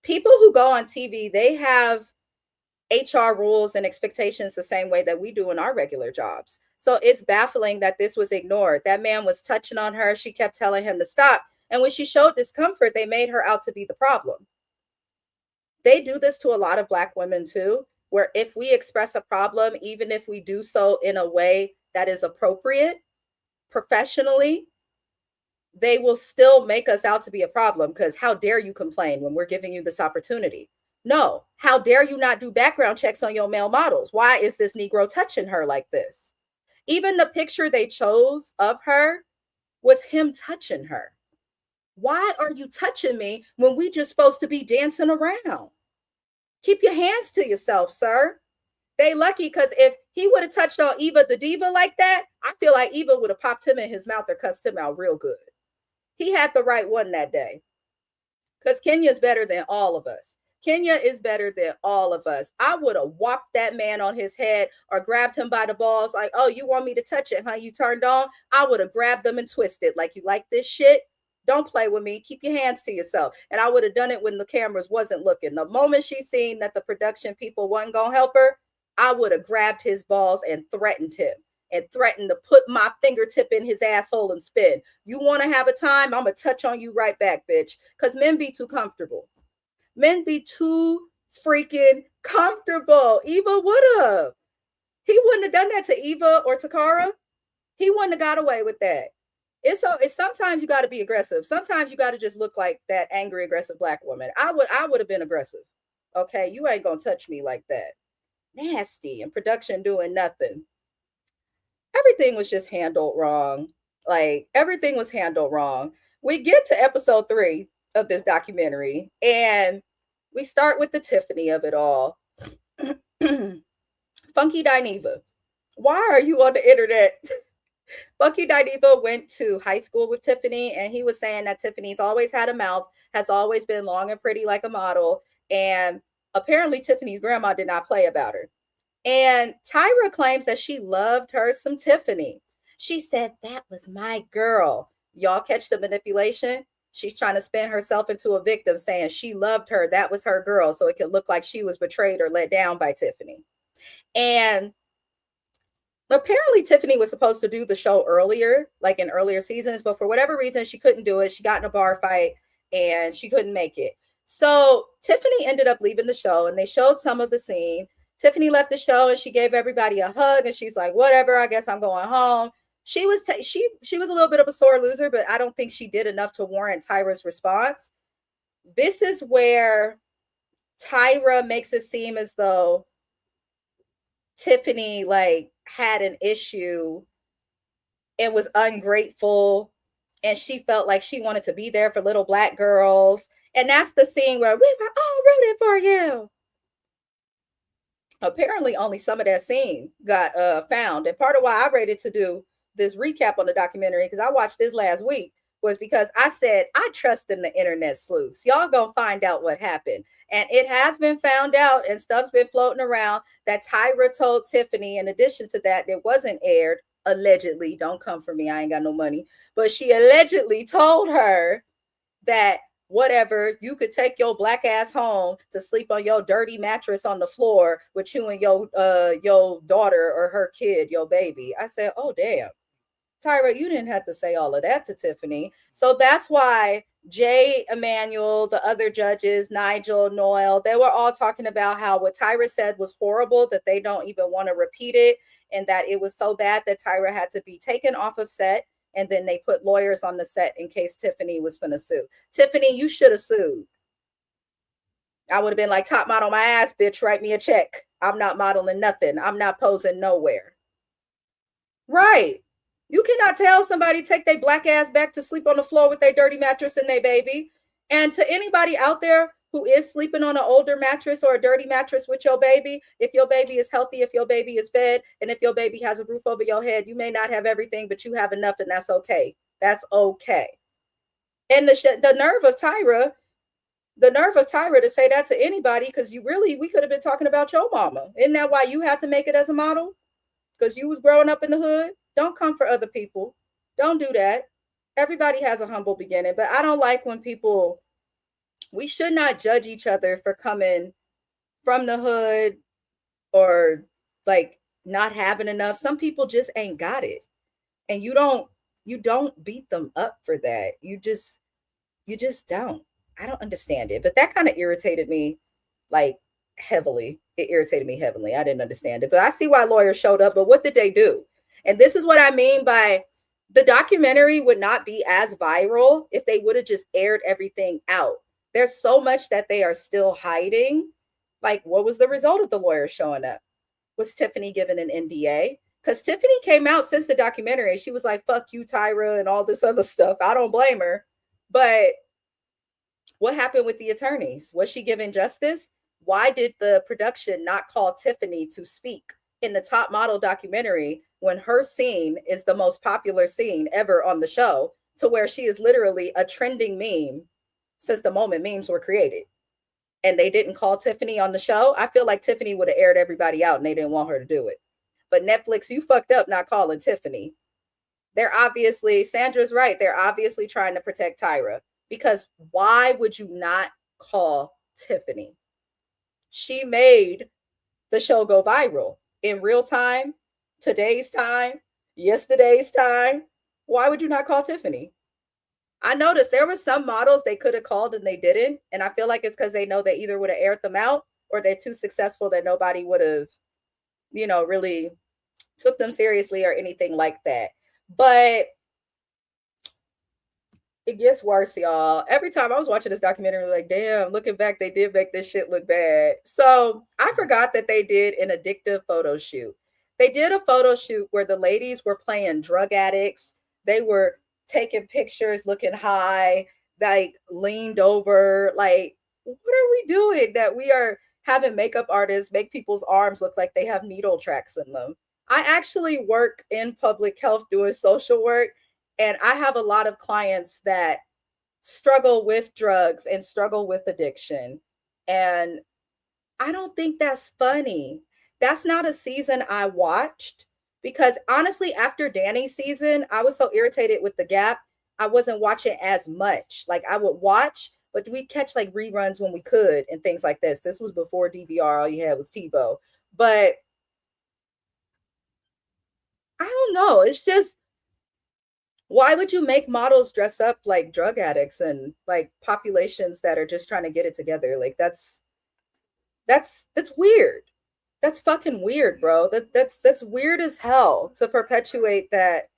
People who go on TV, they have HR rules and expectations the same way that we do in our regular jobs. So it's baffling that this was ignored. That man was touching on her. She kept telling him to stop. And when she showed discomfort, they made her out to be the problem. They do this to a lot of Black women too, where if we express a problem, even if we do so in a way that is appropriate professionally, they will still make us out to be a problem because how dare you complain when we're giving you this opportunity? No, how dare you not do background checks on your male models? Why is this Negro touching her like this? Even the picture they chose of her was him touching her. Why are you touching me when we just supposed to be dancing around? Keep your hands to yourself, sir. They lucky because if he would have touched on Eva the Diva like that, I feel like Eva would have popped him in his mouth or cussed him out real good. He had the right one that day because Kenya is better than all of us. Kenya is better than all of us. I would have whopped that man on his head or grabbed him by the balls like, "Oh, you want me to touch it, huh? You turned on?" I would have grabbed them and twisted like, "You like this shit? Don't play with me. Keep your hands to yourself." And I would have done it when the cameras wasn't looking. The moment she seen that the production people wasn't going to help her, I would have grabbed his balls and threatened him and threatened to put my fingertip in his asshole and spin. "You want to have a time? I'm going to touch on you right back, bitch." Because men be too comfortable. Men be too freaking comfortable. Eva would have. He wouldn't have done that to Eva or Takara. He wouldn't have got away with that. It's sometimes you got to be aggressive. Sometimes you got to just look like that angry, aggressive Black woman. I would have been aggressive. Okay, you ain't gonna touch me like that. Nasty. And production doing nothing. Everything was just handled wrong. Like everything was handled wrong. We get to episode 3 of this documentary, and we start with the Tiffany of it all. Funky Dineva. Why are you on the internet? Funky Dineva went to high school with Tiffany, and he was saying that Tiffany's always had a mouth, has always been long and pretty like a model, and apparently Tiffany's grandma did not play about her. And Tyra claims that she loved her some Tiffany. She said, "That was my girl." Y'all catch the manipulation? She's trying to spin herself into a victim, saying she loved her. That was her girl. So it could look like she was betrayed or let down by Tiffany. And apparently Tiffany was supposed to do the show earlier, like in earlier seasons, but for whatever reason, she couldn't do it. She got in a bar fight and she couldn't make it. So Tiffany ended up leaving the show, and they showed some of the scene. Tiffany left the show and she gave everybody a hug, and she's like, "Whatever, I guess I'm going home." She was she was a little bit of a sore loser, but I don't think she did enough to warrant Tyra's response. This is where Tyra makes it seem as though Tiffany like had an issue and was ungrateful, and she felt like she wanted to be there for little Black girls. And that's the scene where we were all rooting for you. Apparently only some of that scene got found. And part of why I rated to do this recap on the documentary, because I watched this last week, was because I said I trust in the internet sleuths. Y'all gonna find out what happened. And it has been found out, and stuff's been floating around, that Tyra told Tiffany, in addition to that, it wasn't aired, allegedly, don't come for me, I ain't got no money, but she allegedly told her that whatever, you could take your Black ass home to sleep on your dirty mattress on the floor with you and your daughter or her kid, your baby. I said, oh damn, Tyra, you didn't have to say all of that to Tiffany. So that's why Jay, Emmanuel, the other judges, Nigel, Noel, they were all talking about how what Tyra said was horrible, that they don't even want to repeat it, and that it was so bad that Tyra had to be taken off of set and then they put lawyers on the set in case Tiffany was finna sue. Tiffany, you should have sued. I would have been like, top model my ass, bitch, write me a check. I'm not modeling nothing. I'm not posing nowhere. Right. You cannot tell somebody take their black ass back to sleep on the floor with their dirty mattress and their baby. And to anybody out there who is sleeping on an older mattress or a dirty mattress with your baby, if your baby is healthy, if your baby is fed, and if your baby has a roof over your head, you may not have everything, but you have enough, and that's okay. That's okay. And the nerve of Tyra to say that to anybody, because we could have been talking about your mama. Isn't that why you had to make it as a model? Because you was growing up in the hood. Don't come for other people. Don't do that. Everybody has a humble beginning, but I don't like when we should not judge each other for coming from the hood or like not having enough. Some people just ain't got it. And you don't beat them up for that. You just don't. I don't understand it. But that kind of irritated me like heavily. It irritated me heavily. I didn't understand it. But I see why lawyers showed up. But what did they do? And this is what I mean by the documentary would not be as viral if they would have just aired everything out. There's so much that they are still hiding. Like, what was the result of the lawyers showing up? Was Tiffany given an NDA? Because Tiffany came out since the documentary. She was like, fuck you, Tyra, and all this other stuff. I don't blame her. But what happened with the attorneys? Was she given justice? Why did the production not call Tiffany to speak in the Top Model documentary when her scene is the most popular scene ever on the show, to where she is literally a trending meme since the moment memes were created? And they didn't call Tiffany on the show. I feel like Tiffany would have aired everybody out and they didn't want her to do it. But Netflix, you fucked up not calling Tiffany. Sandra's right. They're obviously trying to protect Tyra, because why would you not call Tiffany? She made the show go viral in real time, today's time, yesterday's time. Why would you not call Tiffany? I noticed there were some models they could have called and they didn't. And I feel like it's because they know they either would have aired them out or they're too successful that nobody would have, really took them seriously or anything like that. But it gets worse, y'all. Every time I was watching this documentary, like, damn, looking back, they did make this shit look bad. So I forgot that they did an addictive photo shoot. They did a photo shoot where the ladies were playing drug addicts. They were taking pictures, looking high, like leaned over. Like, what are we doing that we are having makeup artists make people's arms look like they have needle tracks in them? I actually work in public health doing social work. And I have a lot of clients that struggle with drugs and struggle with addiction. And I don't think that's funny. That's not a season I watched, because honestly, after Danny's season, I was so irritated with The Gap. I wasn't watching as much. Like, I would watch, but we'd catch like reruns when we could and things like this. This was before DVR. All you had was TiVo. But I don't know. It's just, why would you make models dress up like drug addicts and like populations that are just trying to get it together? Like, that's weird. That's fucking weird, bro. That's weird as hell to perpetuate that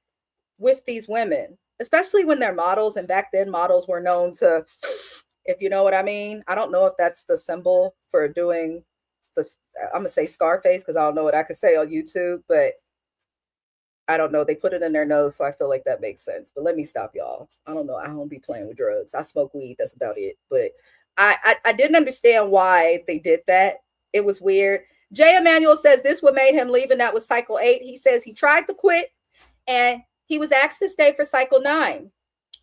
with these women, especially when they're models. And back then models were known to, if you know what I mean. I don't know if that's the symbol for doing this. I'm gonna say Scarface because I don't know what I could say on YouTube, but I don't know. They put it in their nose, so I feel like that makes sense. But let me stop, y'all. I don't know. I don't be playing with drugs. I smoke weed. That's about it. But I didn't understand why they did that. It was weird. Jay Emanuel says this what made him leave, and that was cycle 8. He says he tried to quit, and he was asked to stay for cycle 9.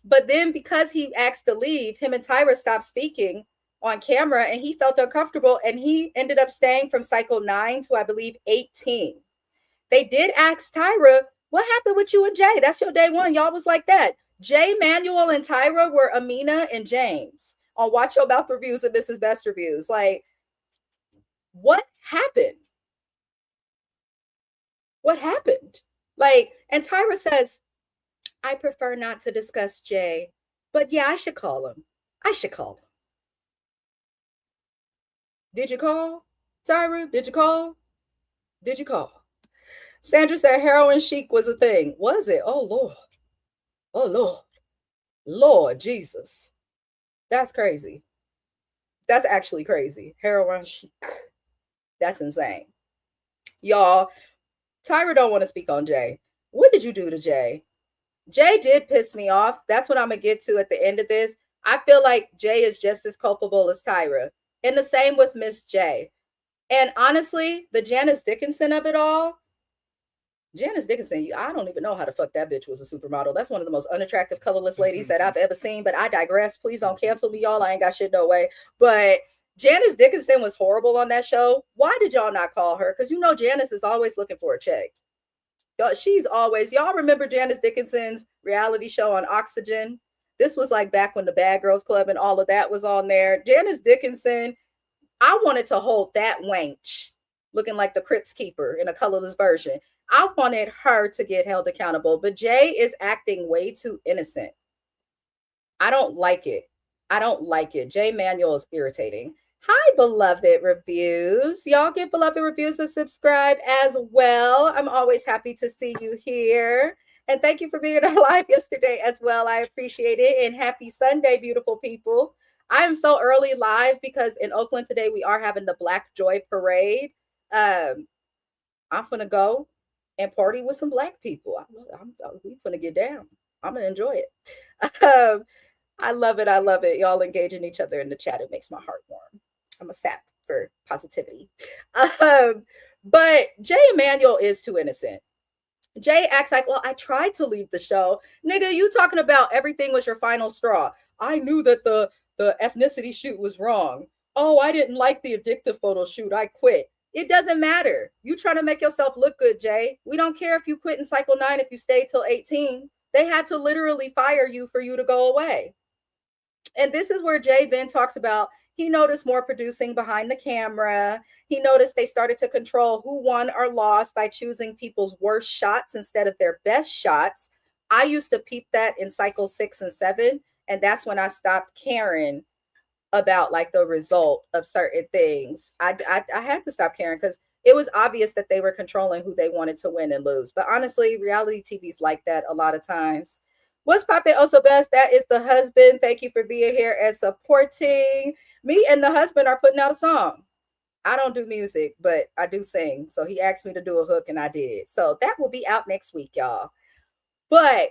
But then because he asked to leave, him and Tyra stopped speaking on camera, and he felt uncomfortable, and he ended up staying from cycle 9 to, I believe, 18. They did ask Tyra, what happened with you and Jay? That's your day one. Y'all was like that. Jay, Manuel, and Tyra were Amina and James on Watch Your Mouth Reviews and Mrs. Best Reviews. Like, what happened? What happened? Like, and Tyra says, I prefer not to discuss Jay, but yeah, I should call him. I should call him. Did you call, Tyra? Did you call? Did you call? Sandra said heroin chic was a thing. Was it? Oh, Lord. Oh, Lord Jesus. That's crazy. That's actually crazy. Heroin chic. That's insane. Y'all, Tyra don't want to speak on Jay. What did you do to Jay? Jay did piss me off. That's what I'm going to get to at the end of this. I feel like Jay is just as culpable as Tyra. And the same with Miss J. And honestly, the Janice Dickinson of it all, Janice Dickinson, I don't even know how the fuck that bitch was a supermodel. That's one of the most unattractive, colorless ladies that I've ever seen. But I digress. Please don't cancel me, y'all. I ain't got shit no way. But Janice Dickinson was horrible on that show. Why did y'all not call her? Because you know Janice is always looking for a check. She's always, y'all remember Janice Dickinson's reality show on Oxygen? This was like back when the Bad Girls Club and all of that was on there. Janice Dickinson, I wanted to hold that wench looking like the Crips Keeper in a colorless version. I wanted her to get held accountable, but Jay is acting way too innocent. I don't like it. I don't like it. Jay Manuel is irritating. Hi, beloved reviews. Y'all give beloved reviews a subscribe as well. I'm always happy to see you here. And thank you for being on live yesterday as well. I appreciate it. And happy Sunday, beautiful people. I am so early live because in Oakland today, we are having the Black Joy Parade. I'm going to go and party with some Black people. We're going to get down. I'm going to enjoy it. I love it. I love it. Y'all engaging each other in the chat. It makes my heart warm. I'm a sap for positivity. But Jay Emanuel is too innocent. Jay acts like, well, I tried to leave the show. Nigga, you talking about everything was your final straw. I knew that the ethnicity shoot was wrong. Oh, I didn't like the addictive photo shoot. I quit. It doesn't matter. You trying to make yourself look good, Jay. We don't care if you quit in cycle 9 if you stay till 18. They had to literally fire you for you to go away. And this is where Jay then talks about he noticed more producing behind the camera. He noticed they started to control who won or lost by choosing people's worst shots instead of their best shots. I used to peep that in cycle 6 and 7. And that's when I stopped caring about like the result of certain things. I had to stop caring because it was obvious that they were controlling who they wanted to win and lose. But honestly, reality TV's like that a lot of times. What's poppin' also best? That is the husband. Thank you for being here and supporting. Me and the husband are putting out a song. I don't do music, but I do sing. So he asked me to do a hook and I did. So that will be out next week, y'all. But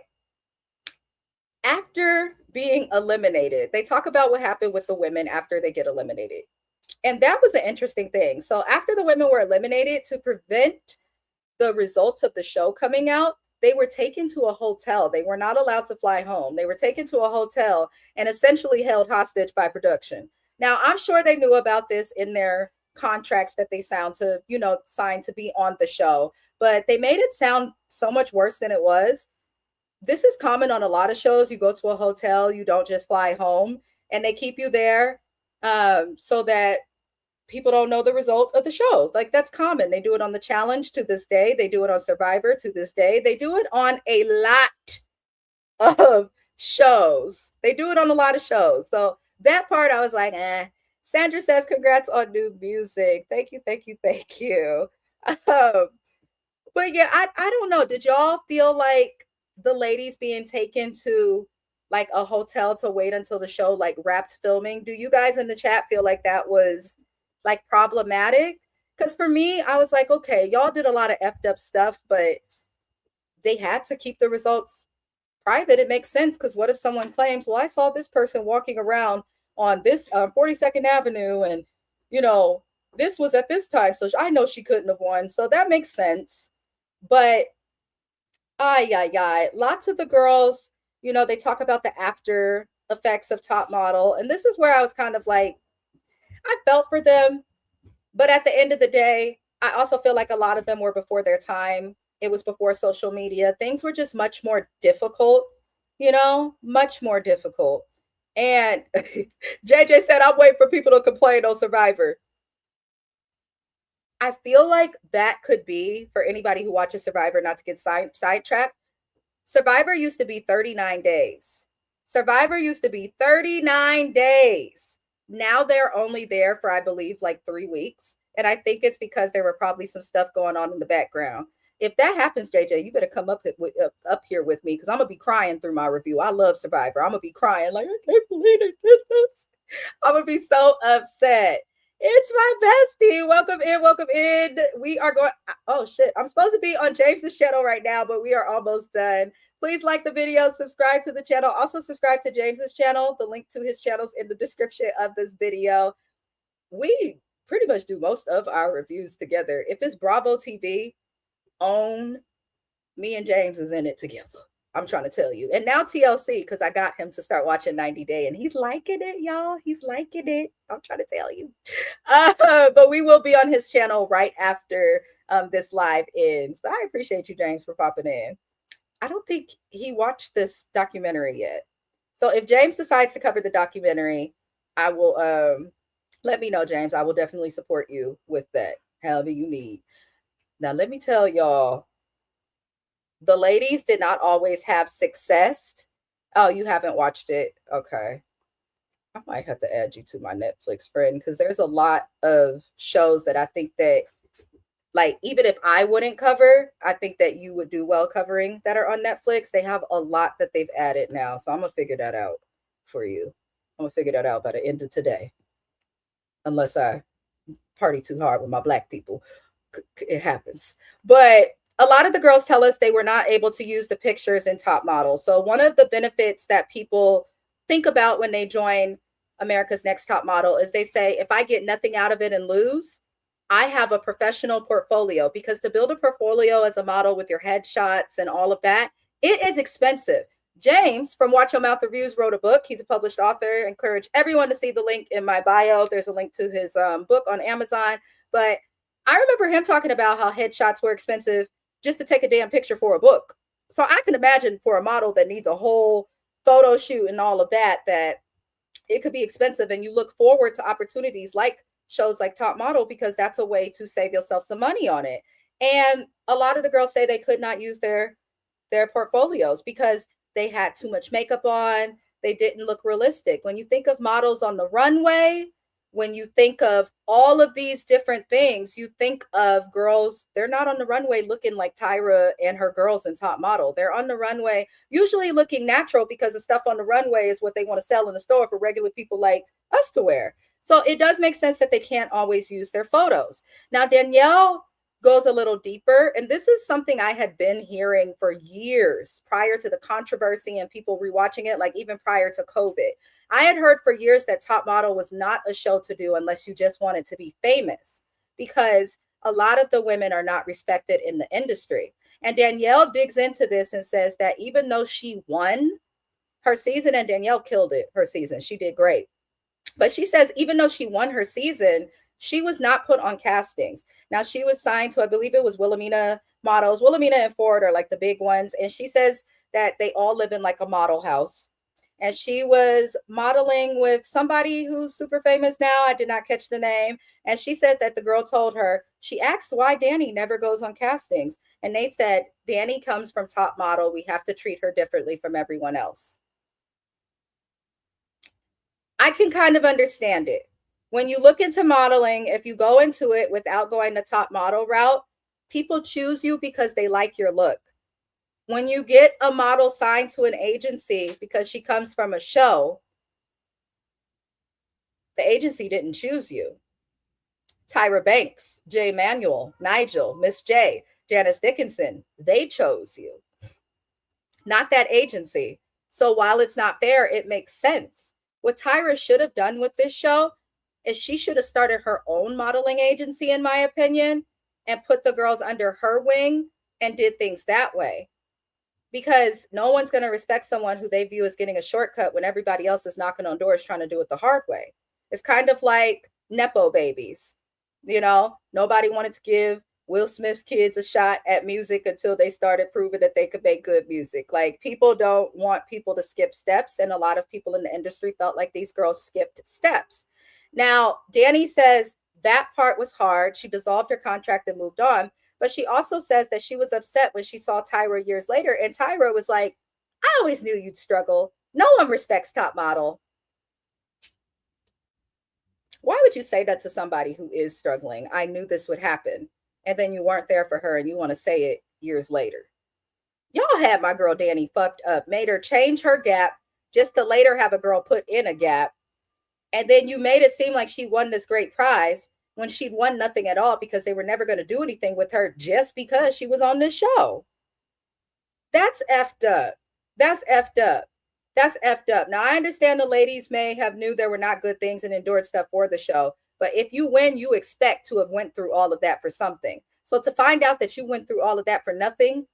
after being eliminated, they talk about what happened with the women after they get eliminated. And that was an interesting thing. So after the women were eliminated, to prevent the results of the show coming out, they were taken to a hotel. They were not allowed to fly home. They were taken to a hotel and essentially held hostage by production. Now, I'm sure they knew about this in their contracts that they signed to be on the show, but they made it sound so much worse than it was. This is common on a lot of shows. You go to a hotel, you don't just fly home, and they keep you there so that people don't know the result of the show. Like that's common. They do it on The Challenge to this day. They do it on Survivor to this day. They do it on a lot of shows. They do it on a lot of shows. So that part I was like, Sandra says, congrats on new music. Thank you, thank you, thank you. But yeah, I don't know. Did y'all feel like the ladies being taken to like a hotel to wait until the show like wrapped filming? Do you guys in the chat feel like that was like problematic? Because for me, I was like, okay, y'all did a lot of effed up stuff, but they had to keep the results private. It makes sense because what if someone claims, well, I saw this person walking around on this 42nd Avenue and, this was at this time, so I know she couldn't have won. So that makes sense. But, lots of the girls, they talk about the after effects of Top Model. And this is where I was kind of like, I felt for them, but at the end of the day, I also feel like a lot of them were before their time. It was before social media. Things were just much more difficult, much more difficult. And JJ said, I'm waiting for people to complain on Survivor. I feel like that could be, for anybody who watches Survivor, not to get sidetracked, Survivor used to be 39 days. Survivor used to be 39 days. Now they're only there for, I believe, like 3 weeks. And I think it's because there were probably some stuff going on in the background. if that happens, JJ, you better come up here with me because I'm gonna be crying through my review. I love Survivor. I'm gonna be crying like I can't believe they did this. I'm gonna be so upset. It's my bestie. Welcome in, welcome in. We are going. Oh shit! I'm supposed to be on James's channel right now, but we are almost done. Please like the video, subscribe to the channel. Also subscribe to James's channel. The link to his channel is in the description of this video. We pretty much do most of our reviews together. If it's Bravo TV, me and James is in it together. I'm trying to tell you. And now TLC, because I got him to start watching 90 Day, and he's liking it, y'all. He's liking it. I'm trying to tell you. But we will be on his channel right after this live ends. But I appreciate you, James, for popping in. I don't think he watched this documentary yet. So if James decides to cover the documentary, I will let me know, James. I will definitely support you with that, however you need. Now, let me tell y'all, the ladies did not always have success. Oh, you haven't watched it? Okay. I might have to add you to my Netflix friend because there's a lot of shows that I think that, like, even if I wouldn't cover, I think that you would do well covering that are on Netflix. They have a lot that they've added now. So I'm going to figure that out for you. I'm going to figure that out by the end of today. Unless I party too hard with my Black people. It happens. But a lot of the girls tell us they were not able to use the pictures in Top Model. So one of the benefits that people think about when they join America's Next Top Model is they say, if I get nothing out of it and lose, I have a professional portfolio, because to build a portfolio as a model with your headshots and all of that, it is expensive. James from Watch Your Mouth Reviews wrote a book. He's a published author. Encourage everyone to see the link in my bio. There's a link to his book on Amazon. But I remember him talking about how headshots were expensive just to take a damn picture for a book. So I can imagine for a model that needs a whole photo shoot and all of that, that it could be expensive. And you look forward to opportunities like shows like Top Model, because that's a way to save yourself some money on it. And a lot of the girls say they could not use their portfolios because they had too much makeup on. They didn't look realistic. When you think of models on the runway, when you think of all of these different things, you think of girls, they're not on the runway looking like Tyra and her girls in Top Model. They're on the runway usually looking natural, because the stuff on the runway is what they want to sell in the store for regular people like us to wear. So it does make sense that they can't always use their photos. Now, Danielle goes a little deeper, and this is something I had been hearing for years prior to the controversy and people rewatching it, like even prior to COVID. I had heard for years that Top Model was not a show to do unless you just wanted to be famous, because a lot of the women are not respected in the industry. And Danielle digs into this and says that even though she won her season, and Danielle killed it, her season, she did great. But she says even though she won her season, she was not put on castings. Now, she was signed to, I believe it was Wilhelmina Models. Wilhelmina and Ford are like the big ones. And she says that they all live in like a model house. And she was modeling with somebody who's super famous now. I did not catch the name. And she says that the girl told her, she asked why Danny never goes on castings. And they said, Danny comes from Top Model. We have to treat her differently from everyone else. I can kind of understand it. When you look into modeling, if you go into it without going the Top Model route, people choose you because they like your look. When you get a model signed to an agency because she comes from a show, the agency didn't choose you. Tyra Banks, Jay Manuel, Nigel, Miss J, Janice Dickinson, they chose you, not that agency. So while it's not fair, it makes sense. What Tyra should have done with this show is she should have started her own modeling agency, in my opinion, and put the girls under her wing and did things that way. Because no one's going to respect someone who they view as getting a shortcut when everybody else is knocking on doors trying to do it the hard way. It's kind of like Nepo babies. You know, nobody wanted to give Will Smith's kids a shot at music until they started proving that they could make good music. Like, people don't want people to skip steps. And a lot of people in the industry felt like these girls skipped steps. Now, Danny says that part was hard. She dissolved her contract and moved on. But she also says that she was upset when she saw Tyra years later. And Tyra was like, I always knew you'd struggle. No one respects Top Model. Why would you say that to somebody who is struggling? I knew this would happen. and then you weren't there for her and you want to say it years later. Y'all had my girl Danny fucked up, made her change her gap just to later have a girl put in a gap. And then you made it seem like she won this great prize when she'd won nothing at all because they were never going to do anything with her just because she was on this show. That's effed up. That's effed up. That's effed up. Now, I understand the ladies may have knew there were not good things and endured stuff for the show. But if you win, you expect to have went through all of that for something. So to find out that you went through all of that for nothing,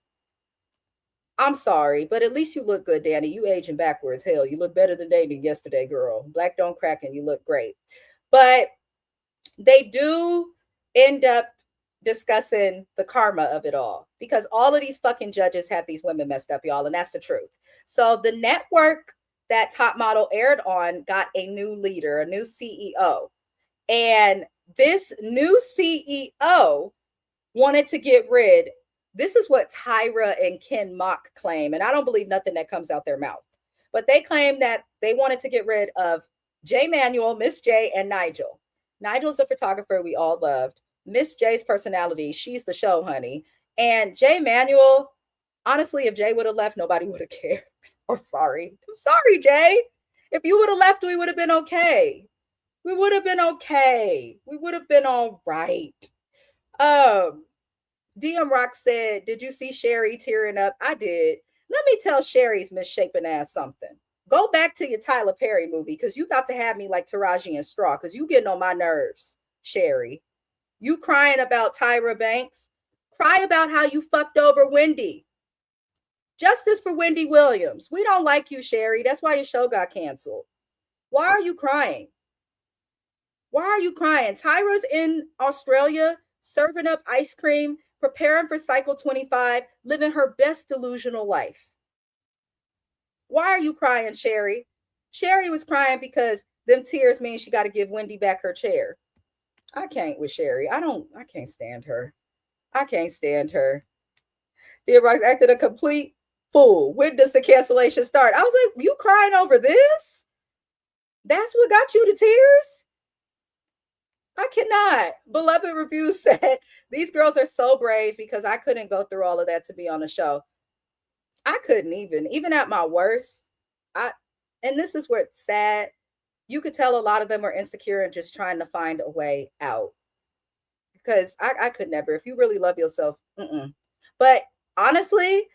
I'm sorry, but at least you look good, Danny. You aging backwards. Hell, you look better today than yesterday, girl. Black don't crack and you look great. But they do end up discussing the karma of it all because all of these fucking judges had these women messed up, y'all, and that's the truth. So the network that Top Model aired on got a new leader, a new CEO. And this new CEO wanted to get rid. This is what Tyra and Ken Mock claim. And I don't believe nothing that comes out their mouth. But they claim that they wanted to get rid of J Manuel, Miss J, and Nigel. Nigel's the photographer we all loved. Miss J's personality, she's the show, honey. And J Manuel, honestly, if Jay would have left, nobody would have cared. I'm sorry, Jay. If you would have left, we would have been okay. We would have been okay. We would have been all right. DM Rock said, did you see Sherry tearing up? I did. Let me tell Sherry's misshapen ass something. Go back to your Tyler Perry movie because you got to have me like Taraji and Straw because you getting on my nerves, Sherry. You crying about Tyra Banks? Cry about how you fucked over Wendy. Justice for Wendy Williams. We don't like you, Sherry. That's why your show got canceled. Why are you crying? Why are you crying? Tyra's in Australia serving up ice cream, preparing for Cycle 25, living her best delusional life. Why are you crying, Sherry? Sherry was crying because them tears mean she got to give Wendy back her chair. I can't with Sherry. I can't stand her. I can't stand her. The Rox acted a complete fool. When does the cancellation start? I was like, you crying over this? That's what got you to tears? I cannot. Beloved Reviews said, these girls are so brave because I couldn't go through all of that to be on the show. I couldn't even at my worst. And this is where it's sad. You could tell a lot of them are insecure and just trying to find a way out. Because I could never. If you really love yourself, But honestly,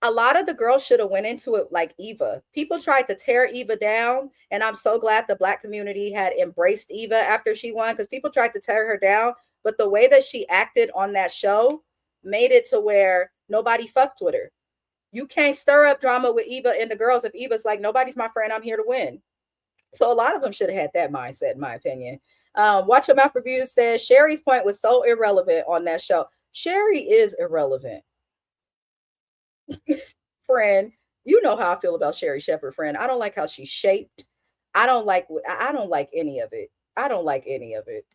a lot of the girls should have went into it like Eva. People tried to tear Eva down, and I'm so glad the Black community had embraced Eva after she won because people tried to tear her down. But the way that she acted on that show made it to where nobody fucked with her. You can't stir up drama with Eva and the girls if Eva's like, nobody's my friend, I'm here to win. So a lot of them should have had that mindset, in my opinion. Watch Your Mouth Reviews says Sherry's point was so irrelevant on that show. Sherry is irrelevant. Friend, you know how I feel about Sherry Shepherd, friend. I don't like how she's shaped. I don't like any of it. I don't like any of it.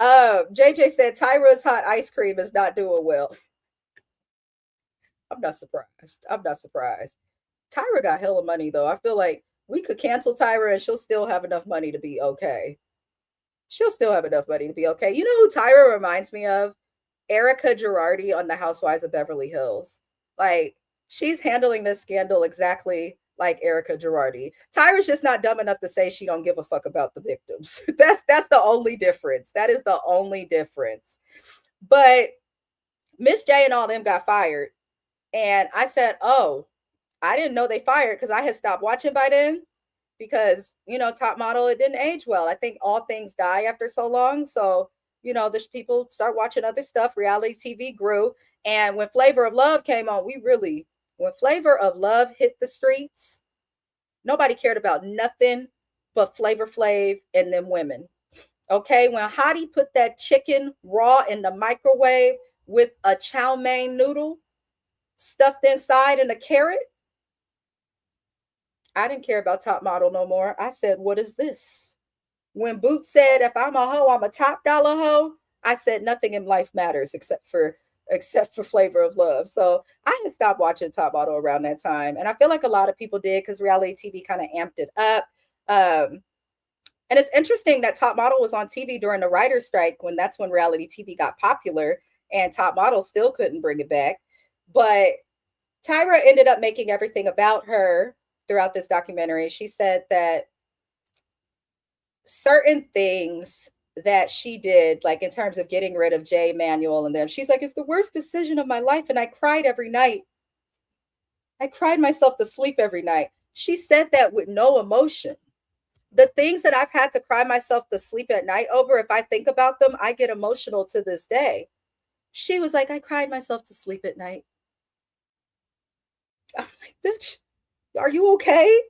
JJ said Tyra's hot ice cream is not doing well. I'm not surprised. Tyra got hella money though. I feel like we could cancel Tyra and she'll still have enough money to be okay. You know who Tyra reminds me of? Erica Girardi on the Housewives of Beverly Hills. Like, she's handling this scandal exactly like Erica Girardi. Tyra's just not dumb enough to say she don't give a fuck about the victims. That's the only difference. That is the only difference. But Miss J and all them got fired. And I said, oh, I didn't know they fired because I had stopped watching by then because, Top Model, it didn't age well. I think all things die after so long. So, there's people start watching other stuff. Reality TV grew. And when Flavor of Love came on, when Flavor of Love hit the streets, nobody cared about nothing but Flavor Flav and them women. Okay, when Hottie put that chicken raw in the microwave with a chow mein noodle stuffed inside and a carrot, I didn't care about Top Model no more. I said, what is this? When Boot said, if I'm a hoe, I'm a top dollar hoe, I said nothing in life matters except for Flavor of Love. So I had stopped watching Top Model around that time. And I feel like a lot of people did because reality TV kind of amped it up. And it's interesting that Top Model was on TV during the writer's strike that's when reality TV got popular. and Top Model still couldn't bring it back. But Tyra ended up making everything about her throughout this documentary. She said that certain things that she did, like in terms of getting rid of Jay Manuel and them, she's like, it's the worst decision of my life. And I cried every night. I cried myself to sleep every night. She said that with no emotion. The things that I've had to cry myself to sleep at night over, if I think about them, I get emotional to this day. She was like, I cried myself to sleep at night. I'm like, bitch, are you okay?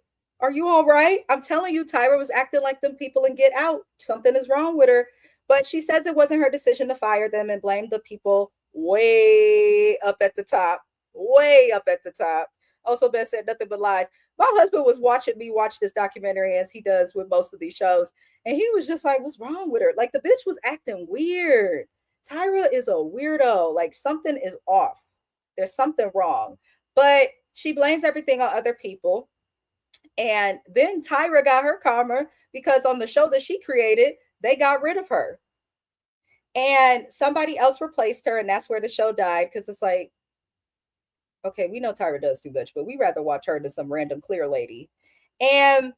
Are you all right? I'm telling you, Tyra was acting like them people in Get Out. Something is wrong with her. But she says it wasn't her decision to fire them and blamed the people way up at the top. Way up at the top. Also, Beth said nothing but lies. My husband was watching me watch this documentary, as he does with most of these shows. And he was just like, what's wrong with her? Like, the bitch was acting weird. Tyra is a weirdo. Like, something is off. There's something wrong. But she blames everything on other people. And then Tyra got her karma because on the show that she created, they got rid of her. And somebody else replaced her. And that's where the show died, because it's like, okay, we know Tyra does too much, but we rather watch her than some random clear lady. And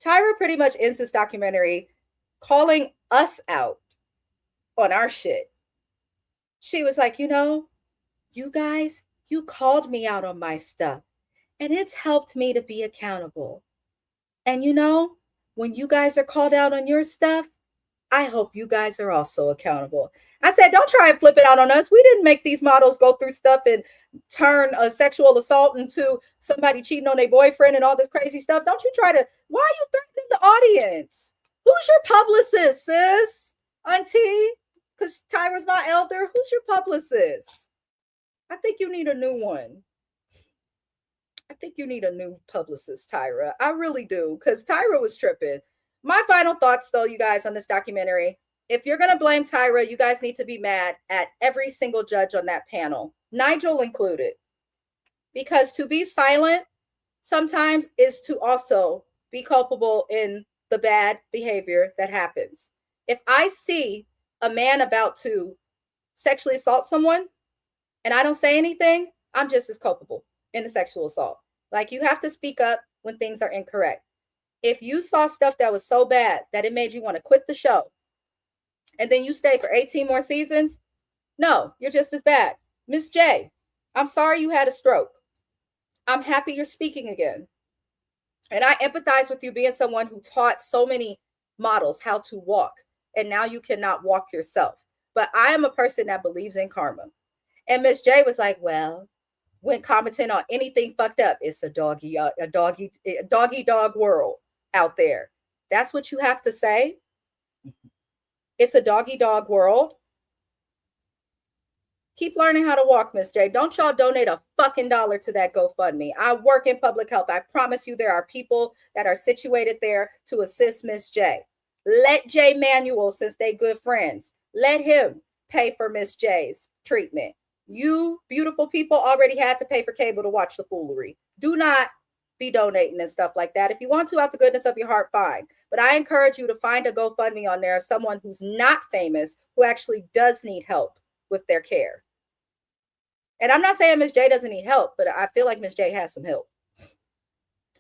Tyra pretty much ends this documentary calling us out on our shit. She was like, you know, you guys, you called me out on my stuff, and it's helped me to be accountable. And you know, when you guys are called out on your stuff, I hope you guys are also accountable. I said, don't try and flip it out on us. We didn't make these models go through stuff and turn a sexual assault into somebody cheating on their boyfriend and all this crazy stuff. Don't you try to, why are you threatening the audience? Who's your publicist, sis? Auntie? Because Tyra's my elder. Who's your publicist? I think you need a new one. I think you need a new publicist, Tyra. I really do, because Tyra was tripping. My final thoughts, though, you guys, on this documentary. If you're going to blame Tyra, you guys need to be mad at every single judge on that panel, Nigel included. Because to be silent sometimes is to also be culpable in the bad behavior that happens. If I see a man about to sexually assault someone and I don't say anything, I'm just as culpable in the sexual assault. Like, you have to speak up when things are incorrect. If you saw stuff that was so bad that it made you want to quit the show, and then you stay for 18 more seasons, no, you're just as bad. Miss J, I'm sorry you had a stroke. I'm happy you're speaking again. And I empathize with you being someone who taught so many models how to walk, and now you cannot walk yourself. But I am a person that believes in karma. And Miss J was like, well, when commenting on anything fucked up, it's a dog world out there. That's what you have to say. It's a dog world. Keep learning how to walk, Miss J. Don't y'all donate a fucking dollar to that GoFundMe. I work in public health. I promise you there are people that are situated there to assist Miss J. Let Jay Manuel, since they good friends, let him pay for Miss J's treatment. You beautiful people already had to pay for cable to watch the foolery. Do not be donating and stuff like that. If you want to, out the goodness of your heart, fine. But I encourage you to find a GoFundMe on there of someone who's not famous, who actually does need help with their care. And I'm not saying Miss J doesn't need help, but I feel like Miss J has some help.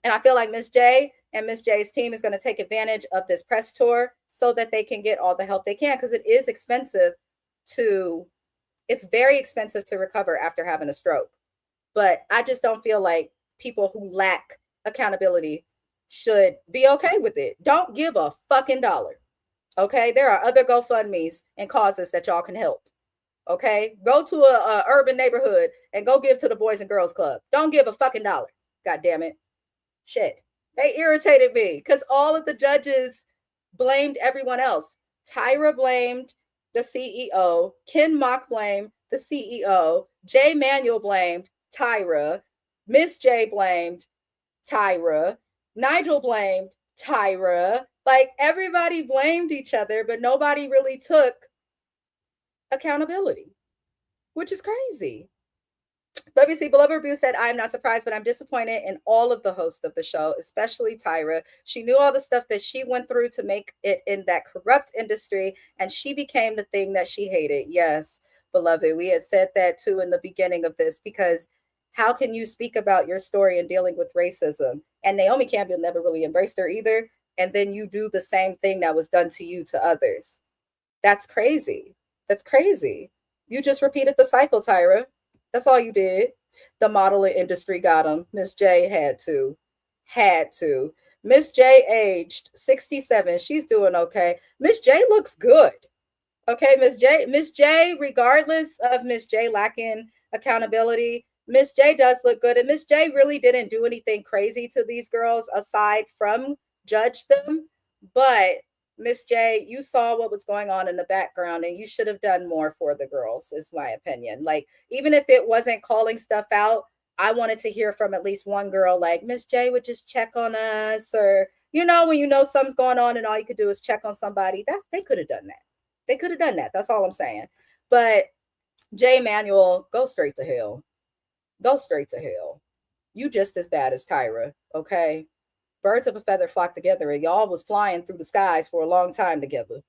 And I feel like Miss J and Miss J's team is going to take advantage of this press tour so that they can get all the help they can, because it is expensive it's very expensive to recover after having a stroke. But I just don't feel like people who lack accountability should be okay with it. Don't give a fucking dollar. Okay? There are other GoFundMes and causes that y'all can help. Okay? Go to a urban neighborhood and go give to the Boys and Girls Club. Don't give a fucking dollar. God damn it. Shit. They irritated me because all of the judges blamed everyone else. Tyra blamed the CEO. Ken Mock blamed the CEO. Jay Manuel blamed Tyra. Miss J blamed Tyra. Nigel blamed Tyra. Like, everybody blamed each other, but nobody really took accountability, which is crazy. WC Beloved Review said, I am not surprised, but I'm disappointed in all of the hosts of the show, especially Tyra. She knew all the stuff that she went through to make it in that corrupt industry, and she became the thing that she hated. Yes, Beloved. We had said that too in the beginning of this, because how can you speak about your story and dealing with racism? And Naomi Campbell never really embraced her either. And then you do the same thing that was done to you to others. That's crazy. That's crazy. You just repeated the cycle, Tyra. That's all you did. The modeling industry got him. Miss J had to. Had to. Miss J aged 67. She's doing okay. Miss J looks good. Okay, Miss J, regardless of Miss J lacking accountability, Miss J does look good. And Miss J really didn't do anything crazy to these girls aside from judge them. But Miss J, you saw what was going on in the background, and you should have done more for the girls, is my opinion. Like, even if it wasn't calling stuff out, I wanted to hear from at least one girl, like, Miss J would just check on us, or, when you know something's going on and all you could do is check on somebody. They could have done that. They could have done that. That's all I'm saying. But Jay Manuel, go straight to hell. Go straight to hell. You just as bad as Tyra, okay? Birds of a feather flock together, and y'all was flying through the skies for a long time together.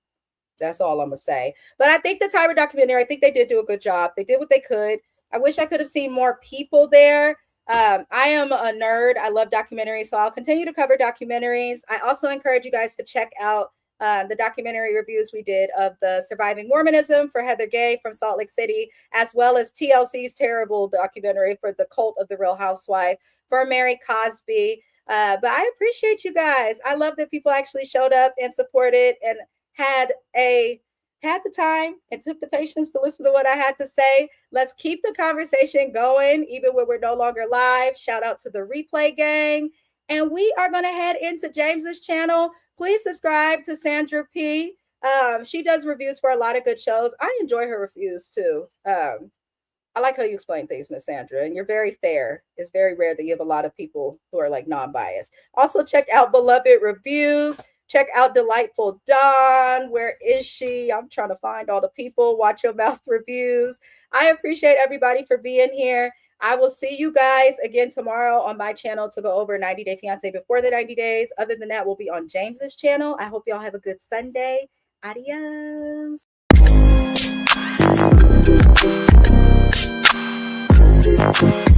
That's all I'm gonna say. But I think the Tyra documentary, I think they did do a good job. They did what they could. I wish I could have seen more people there. I am a nerd. I love documentaries, so I'll continue to cover documentaries. I also encourage you guys to check out the documentary reviews we did of the Surviving Mormonism for Heather Gay from Salt Lake City, as well as TLC's terrible documentary for The Cult of the Real Housewife for Mary Cosby. But I appreciate you guys. I love that people actually showed up and supported and had the time and took the patience to listen to what I had to say. Let's keep the conversation going, even when we're no longer live. Shout out to the replay gang. And we are going to head into James's channel. Please subscribe to Sandra P. She does reviews for a lot of good shows. I enjoy her reviews too. I like how you explain things, Miss Sandra, and you're very fair. It's very rare that you have a lot of people who are like non-biased. Also, check out Beloved Reviews. Check out Delightful Dawn. Where is she? I'm trying to find all the people. Watch Your Mouth Reviews. I appreciate everybody for being here. I will see you guys again tomorrow on my channel to go over 90 Day Fiancé before the 90 days. Other than that, we'll be on James's channel. I hope y'all have a good Sunday. Adios. Thank you.